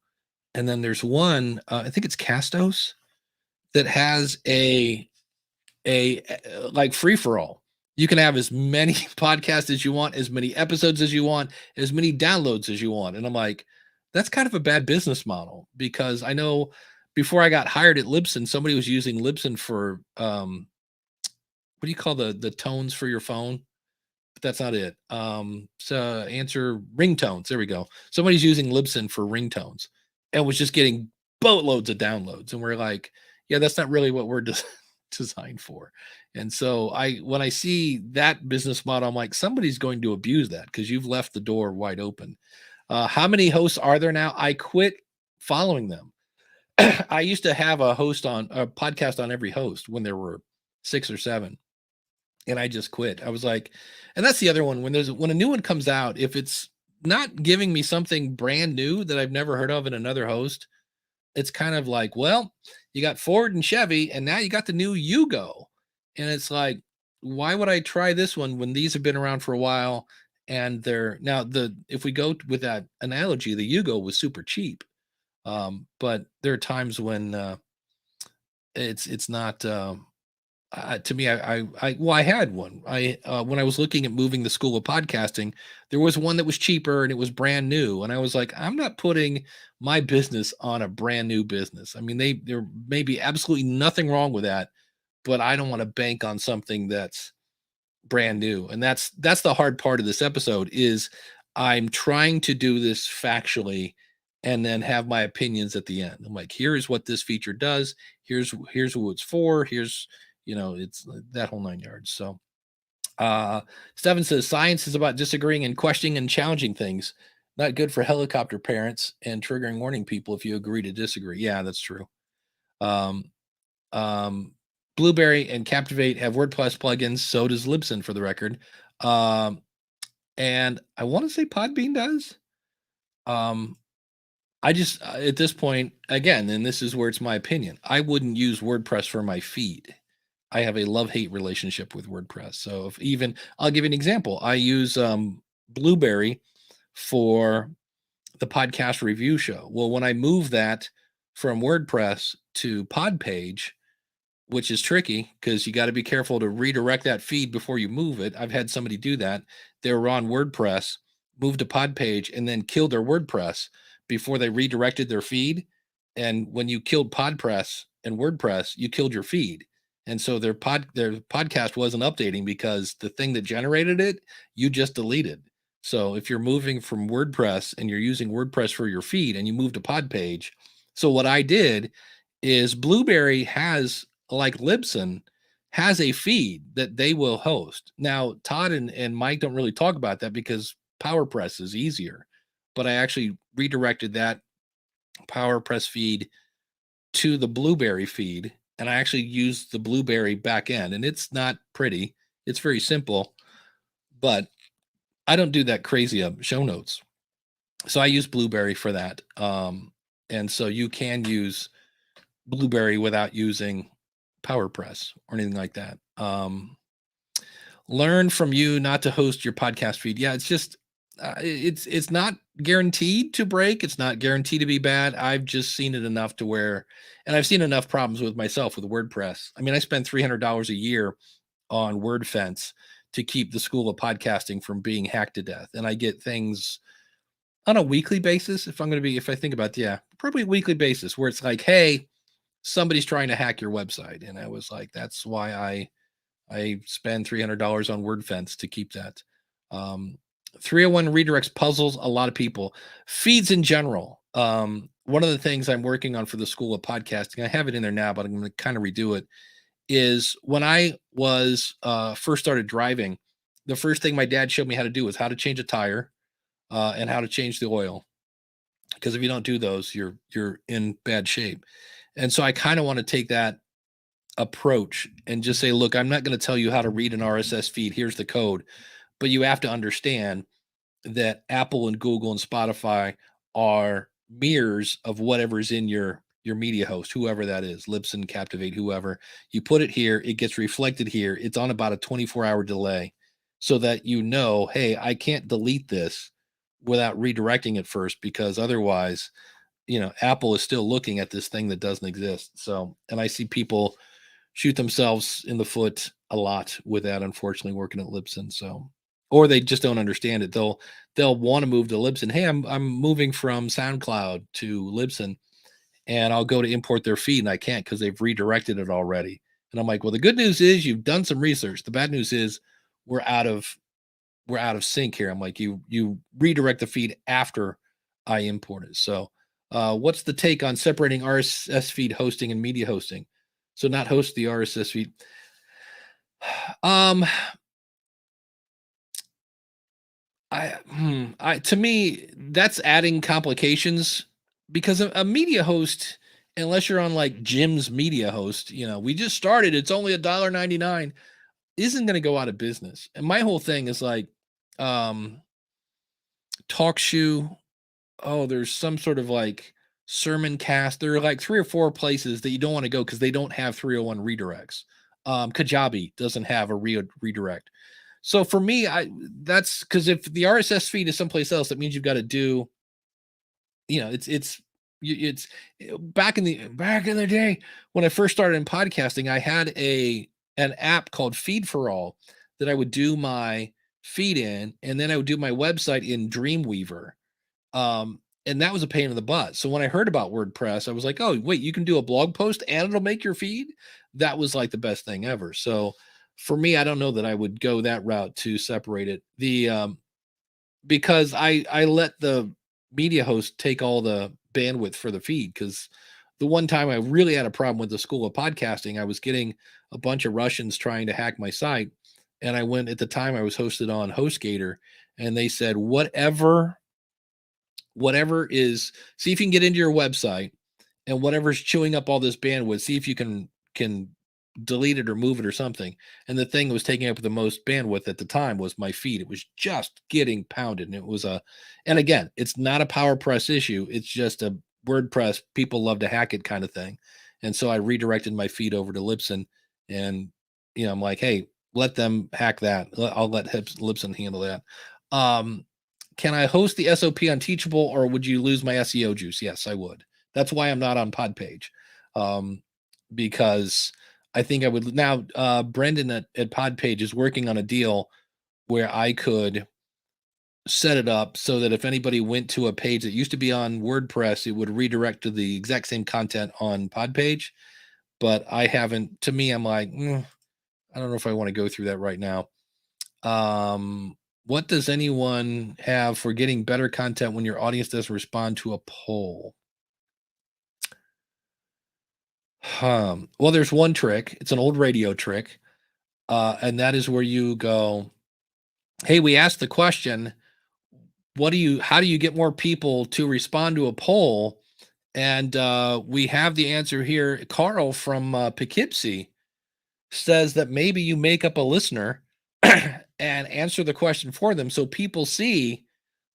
and then there's one, I think it's Castos, that has a like free for all. You can have as many podcasts as you want, as many episodes as you want, as many downloads as you want. And I'm like, that's kind of a bad business model, because I know before I got hired at Libsyn, somebody was using Libsyn for what do you call the tones for your phone? But that's not it. So answer ringtones. There we go. Somebody's using Libsyn for ringtones and was just getting boatloads of downloads. And we're like, yeah, that's not really what we're designed for. And so when I see that business model, I'm like, somebody's going to abuse that because you've left the door wide open. How many hosts are there now? I quit following them. I used to have a podcast on every host when there were 6 or 7. And I just quit. I was like, and that's the other one. When a new one comes out, if it's not giving me something brand new that I've never heard of in another host, it's kind of like, well, you got Ford and Chevy, and now you got the new Yugo. And it's like, why would I try this one when these have been around for a while? And if we go with that analogy, the Yugo was super cheap. But there are times when it's not. To me, I had one. When I was looking at moving the school of podcasting, there was one that was cheaper and it was brand new. And I was like, I'm not putting my business on a brand new business. I mean, there may be absolutely nothing wrong with that, but I don't want to bank on something that's brand new. And that's the hard part of this episode is I'm trying to do this factually and then have my opinions at the end. I'm like, here's what this feature does. Here's who it's for. Here's, it's that whole 9 yards. So Steven says science is about disagreeing and questioning and challenging things. Not good for helicopter parents and triggering warning people if you agree to disagree. Yeah, that's true. Blueberry and Captivate have WordPress plugins. So does Libsyn, for the record. And I want to say Podbean does. I just, at this point, again, and this is where it's my opinion, I wouldn't use WordPress for my feed. I have a love-hate relationship with WordPress. So I'll give you an example. I use Blueberry for the podcast review show. Well, when I move that from WordPress to Podpage, which is tricky because you got to be careful to redirect that feed before you move it. I've had somebody do that. They were on WordPress, moved to Podpage, and then killed their WordPress before they redirected their feed. And when you killed Podpress and WordPress, you killed your feed. And so their podcast wasn't updating because the thing that generated it, you just deleted. So if you're moving from WordPress and you're using WordPress for your feed and you move to Podpage, so what I did is Blueberry has, like Libsyn, has a feed that they will host. Now, Todd and Mike don't really talk about that because PowerPress is easier, but I actually redirected that PowerPress feed to the Blueberry feed, and I actually used the Blueberry backend, and it's not pretty. It's very simple, but I don't do that crazy show notes. So I use Blueberry for that. And so you can use Blueberry without using PowerPress or anything like that. learn from you not to host your podcast feed. Yeah, it's just it's not guaranteed to break. It's not guaranteed to be bad. I've just seen it enough to where, and I've seen enough problems with myself with WordPress. I mean, I spend $300 a year on WordFence to keep the school of podcasting from being hacked to death. And I get things on a weekly basis. If I think about, probably a weekly basis where it's like, hey, somebody's trying to hack your website. And I was like, that's why I spend $300 on WordFence to keep that. 301 redirects puzzles a lot of people. Feeds in general. One of the things I'm working on for the School of Podcasting, I have it in there now, but I'm going to kind of redo it, is when I was first started driving, the first thing my dad showed me how to do was how to change a tire and how to change the oil. Because if you don't do those, you're in bad shape. And so I kind of want to take that approach and just say, look, I'm not going to tell you how to read an RSS feed. Here's the code. But you have to understand that Apple and Google and Spotify are mirrors of whatever's in your media host, whoever that is, Libsyn, Captivate, whoever. You put it here, it gets reflected here. It's on about a 24-hour delay so that you know, hey, I can't delete this without redirecting it first, because otherwise, Apple is still looking at this thing that doesn't exist. So, and I see people shoot themselves in the foot a lot with that, unfortunately, working at Libsyn. So, or they just don't understand it. They'll want to move to Libsyn. Hey, I'm moving from SoundCloud to Libsyn, and I'll go to import their feed, and I can't because they've redirected it already. And I'm like, well, the good news is you've done some research. The bad news is we're out of sync here. I'm like, you redirect the feed after I import it. So what's the take on separating RSS feed hosting and media hosting? So not host the RSS feed. To me, that's adding complications, because a media host, unless you're on like Jim's media host, we just started, it's only $1.99, isn't going to go out of business. And my whole thing is like, TalkShoe. Oh, there's some sort of like sermon cast. There are like 3 or 4 places that you don't want to go because they don't have 301 redirects. Kajabi doesn't have a redirect. So for me, that's because if the RSS feed is someplace else, that means you've got to do, it's back in the day when I first started in podcasting, I had an app called Feed for All that I would do my feed in, and then I would do my website in Dreamweaver. And that was a pain in the butt. So when I heard about WordPress, I was like, oh, wait, you can do a blog post and it'll make your feed? That was like the best thing ever. So for me, I don't know that I would go that route to separate it. Because I let the media host take all the bandwidth for the feed, because the one time I really had a problem with the School of Podcasting, I was getting a bunch of Russians trying to hack my site. And I went, at the time I was hosted on HostGator, and they said, whatever is, see if you can get into your website, and whatever's chewing up all this bandwidth, see if you can delete it or move it or something. And the thing that was taking up the most bandwidth at the time was my feed. It was just getting pounded. And it was and again, it's not a PowerPress issue. It's just a WordPress, people love to hack it kind of thing. And so I redirected my feed over to Libsyn, and, I'm like, hey, let them hack that. I'll let Libsyn handle that. Can I host the SOP on Teachable, or would you lose my SEO juice? Yes, I would. That's why I'm not on Podpage, because I think I would now. Brendan at Podpage is working on a deal where I could set it up so that if anybody went to a page that used to be on WordPress, it would redirect to the exact same content on Podpage. But I haven't. To me, I'm like, I don't know if I want to go through that right now. What does anyone have for getting better content when your audience doesn't respond to a poll? Well, there's one trick. It's an old radio trick. And that is where you go, hey, we asked the question, how do you get more people to respond to a poll? And we have the answer here. Carl from Poughkeepsie says that maybe you make up a listener and answer the question for them, so people see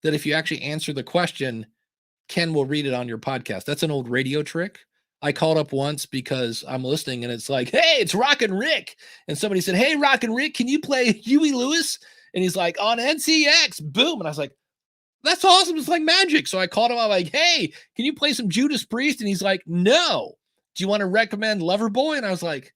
that if you actually answer the question, Ken will read it on your podcast. That's an old radio trick. I called up once because I'm listening and it's like, hey, it's Rockin' Rick. And somebody said, hey, Rockin' Rick, can you play Huey Lewis? And he's like, on NCX, boom. And I was like, that's awesome. It's like magic. So I called him up like, hey, can you play some Judas Priest? And he's like, no. Do you want to recommend Loverboy? And I was like,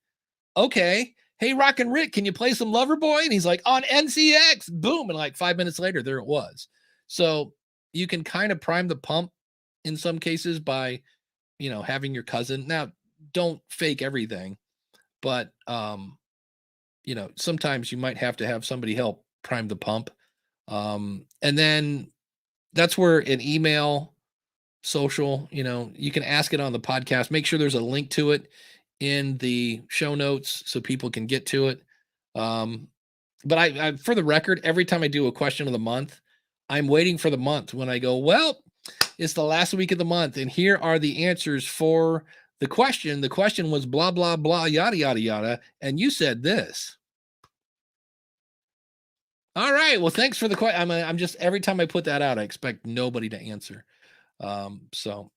okay. Hey, Rockin' Rick, can you play some Loverboy? And he's like, on NCX, boom. And like 5 minutes later, there it was. So you can kind of prime the pump in some cases by, having your cousin. Now, don't fake everything, but, sometimes you might have to have somebody help prime the pump. And then that's where an email, social, you can ask it on the podcast. Make sure there's a link to it in the show notes so people can get to it. But I, for the record, every time I do a question of the month, I'm waiting for the month when I go, well, it's the last week of the month, and here are the answers for the question. The question was blah, blah, blah, yada, yada, yada, and you said this. All right. Well, thanks for the question. I'm just, every time I put that out, I expect nobody to answer. So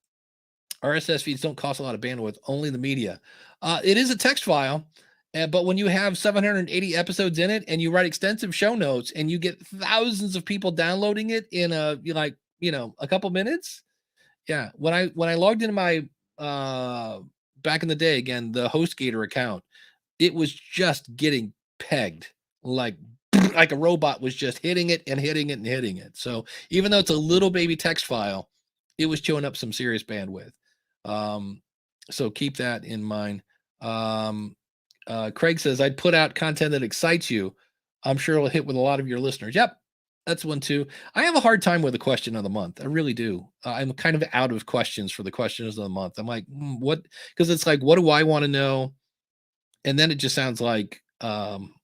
RSS feeds don't cost a lot of bandwidth, only the media. It is a text file, but when you have 780 episodes in it and you write extensive show notes and you get thousands of people downloading it in a couple minutes. Yeah. When I logged into my, back in the day, again, the HostGator account, it was just getting pegged like a robot was just hitting it and hitting it and hitting it. So even though it's a little baby text file, it was chewing up some serious bandwidth. So keep that in mind. Craig says, I'd put out content that excites you. I'm sure it'll hit with a lot of your listeners. Yep. That's one too. I have a hard time with the question of the month. I really do. I'm kind of out of questions for the questions of the month. I'm like, what? Because it's like, what do I want to know? And then it just sounds like I'm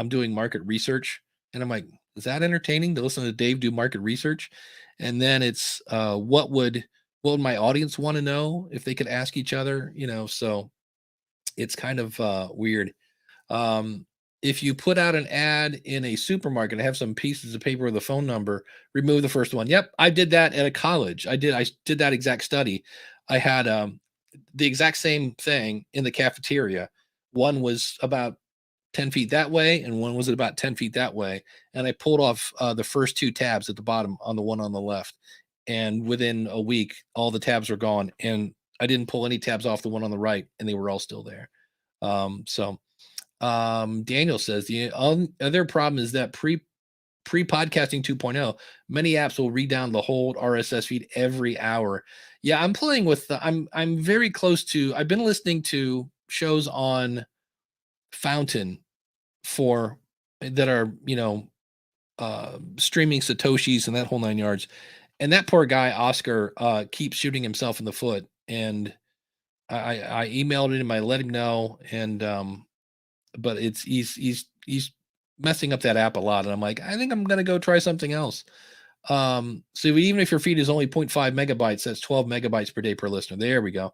doing market research. And I'm like, is that entertaining to listen to Dave do market research? And then it's what would my audience want to know if they could ask each other? So it's kind of weird. If you put out an ad in a supermarket and have some pieces of paper with a phone number, remove the first one. Yep, I did that at a college. I did that exact study. I had the exact same thing in the cafeteria. One was about 10 feet that way, and one was about 10 feet that way. And I pulled off the first two tabs at the bottom on the one on the left. And within a week, all the tabs were gone. And I didn't pull any tabs off the one on the right, and they were all still there. Daniel says the other problem is that pre-podcasting 2.0, many apps will read down the whole RSS feed every hour. Yeah, I'm playing with I'm very close to, I've been listening to shows on Fountain that are, streaming Satoshis and that whole 9 yards. And that poor guy, Oscar, keeps shooting himself in the foot. And I emailed him, I let him know. And, but he's messing up that app a lot. And I'm like, I think I'm going to go try something else. So even if your feed is only 0.5 megabytes, that's 12 megabytes per day per listener. There we go.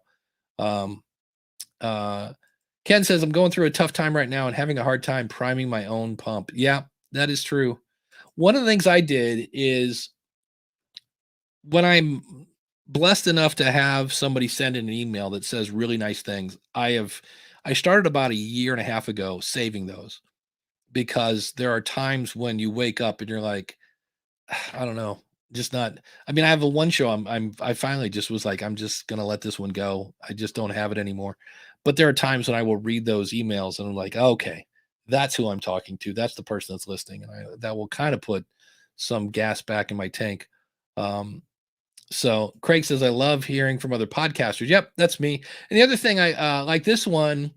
Ken says, I'm going through a tough time right now and having a hard time priming my own pump. Yeah, that is true. One of the things I did is when I'm blessed enough to have somebody send in an email that says really nice things, I started about a year and a half ago saving those, because there are times when you wake up and you're like, I don't know, just not. I mean, I have one show I finally just was like, I'm just going to let this one go. I just don't have it anymore. But there are times when I will read those emails and I'm like, okay, that's who I'm talking to. That's the person that's listening. And that will kind of put some gas back in my tank. So Craig says, I love hearing from other podcasters. Yep, that's me. And the other thing I like this one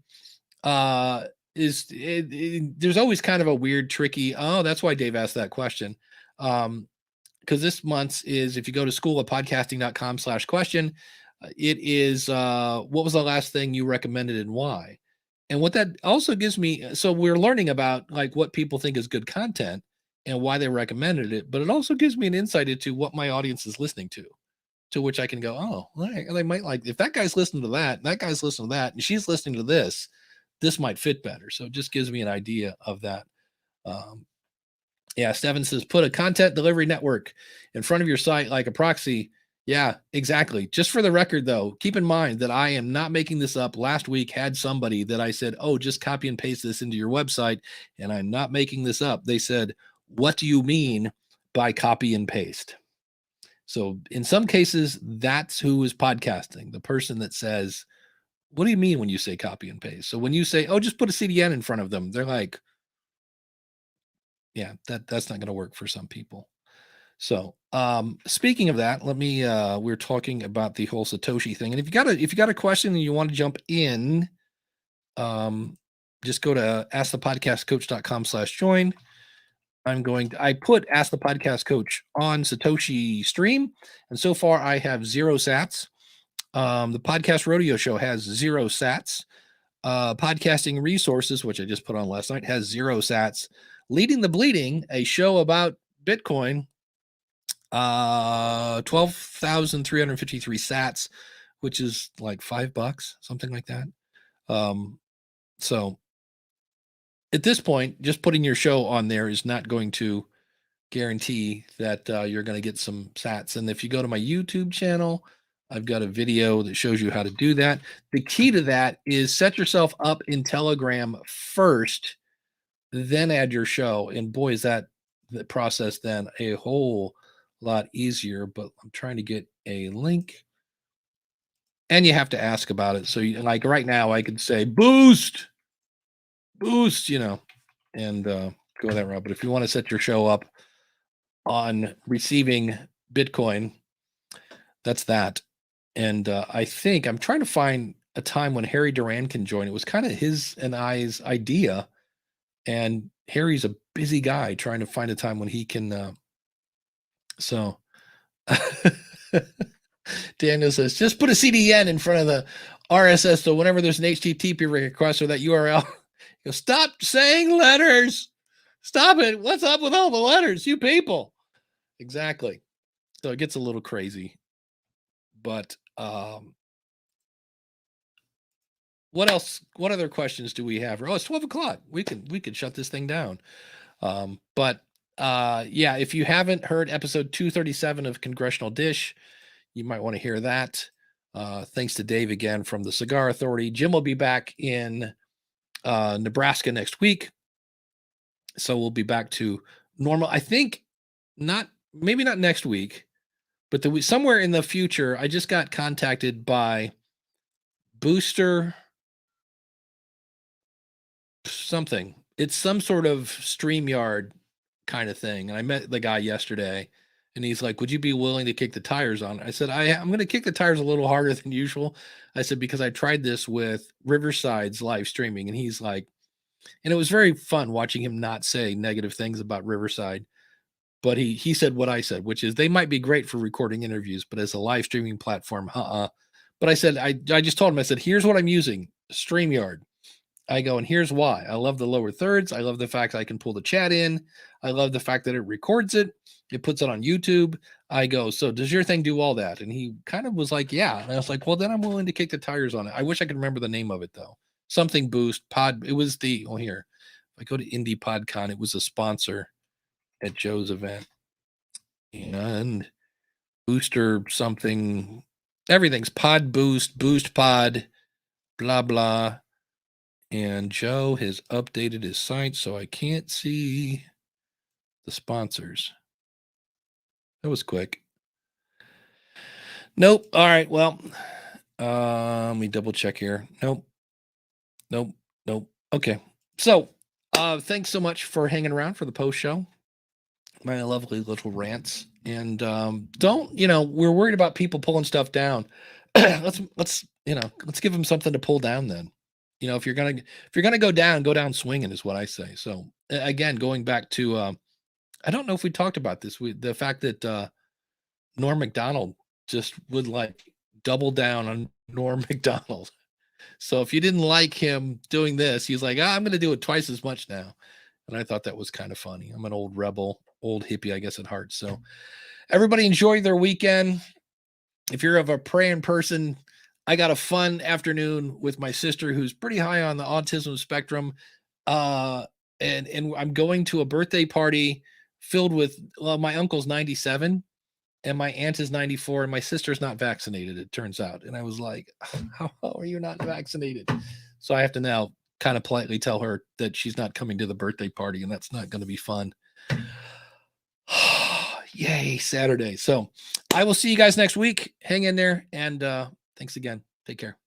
is there's always kind of a weird, tricky. Oh, that's why Dave asked that question. Because this month's is, if you go to schoolofpodcasting.com/question, it is what was the last thing you recommended and why? And what that also gives me, so we're learning about like what people think is good content and why they recommended it, but it also gives me an insight into what my audience is listening to which I can go, oh, they might like, if that guy's listening to that, and that guy's listening to that, and she's listening to this might fit better. So it just gives me an idea of that. Yeah, Steven says, put a content delivery network in front of your site like a proxy. Yeah, exactly. Just for the record, though, keep in mind that I am not making this up. Last week had somebody that I said, oh, just copy and paste this into your website. And I'm not making this up. They said, what do you mean by copy and paste? So in some cases, that's who is podcasting. The person that says, what do you mean when you say copy and paste? So when you say, oh, just put a CDN in front of them, they're like, yeah, that's not going to work for some people. So speaking of that, let me we're talking about the whole Satoshi thing. And if you got a question and you want to jump in, just go to askthepodcastcoach.com/join. I put Ask the Podcast Coach on Satoshi stream, and so far I have 0 sats. The Podcast Rodeo Show has 0 sats. Podcasting Resources, which I just put on last night, has 0 sats. Leading the Bleeding, a show about Bitcoin, 12,353 sats, which is like $5, something like that. So at this point, just putting your show on there is not going to guarantee that you're going to get some sats. And if you go to my YouTube channel, I've got a video that shows you how to do that. The key to that is set yourself up in Telegram first, then add your show. And boy, is that the process then a whole lot easier. But I'm trying to get a link. And you have to ask about it. So like right now, I could say boost, and go that route. But if you want to set your show up on receiving Bitcoin, that's that. And I think I'm trying to find a time when Harry Duran can join. It was kind of his and I's idea. And Harry's a busy guy trying to find a time when he can. So Daniel says, just put a CDN in front of the RSS. So whenever there's an HTTP request or that URL, you stop saying letters. Stop it. What's up with all the letters, you people? Exactly. So it gets a little crazy. But what else? What other questions do we have? Oh, it's 12 o'clock. We could shut this thing down. But yeah, if you haven't heard episode 237 of Congressional Dish, you might want to hear that. Thanks to Dave again from the Cigar Authority. Jim will be back in Nebraska next week. So we'll be back to normal. I think maybe not next week, but somewhere in the future, I just got contacted by Booster something. It's some sort of StreamYard kind of thing. And I met the guy yesterday and he's like, would you be willing to kick the tires on it? I said, I'm going to kick the tires a little harder than usual. I said, because I tried this with Riverside's live streaming. And he's like, and it was very fun watching him not say negative things about Riverside. But he said what I said, which is they might be great for recording interviews, but as a live streaming platform, But I said, I just told him, I said, here's what I'm using, StreamYard. I go, and here's why. I love the lower thirds. I love the fact I can pull the chat in. I love the fact that it records it. It puts it on YouTube. I go, so does your thing do all that? And he kind of was like, yeah. And I was like, well, then I'm willing to kick the tires on it. I wish I could remember the name of it, though. Something Boost Pod. It was here. If I go to Indie PodCon, it was a sponsor at Joe's event. And Booster something. Everything's Pod Boost, Boost Pod, blah, blah. And Joe has updated his site, so I can't see the sponsors. That was quick. Nope. All right. Well, let me double check here. Nope. Okay. So, thanks so much for hanging around for the post show. My lovely little rants. And we're worried about people pulling stuff down. let's give them something to pull down then. If you're gonna go down swinging is what I say. So again, going back to I don't know if we talked about this. The fact that Norm Macdonald just would like double down on Norm Macdonald. So if you didn't like him doing this, he's like, I'm going to do it twice as much now. And I thought that was kind of funny. I'm an old rebel, old hippie, I guess, at heart. So everybody enjoy their weekend. If you're of a praying person, I got a fun afternoon with my sister who's pretty high on the autism spectrum. And I'm going to a birthday party filled with, my uncle's 97. and my aunt is 94 and my sister's not vaccinated, it turns out. And I was like, how are you not vaccinated? So I have to now kind of politely tell her that she's not coming to the birthday party, and that's not going to be fun. Yay, Saturday. So I will see you guys next week. Hang in there, and thanks again. Take care.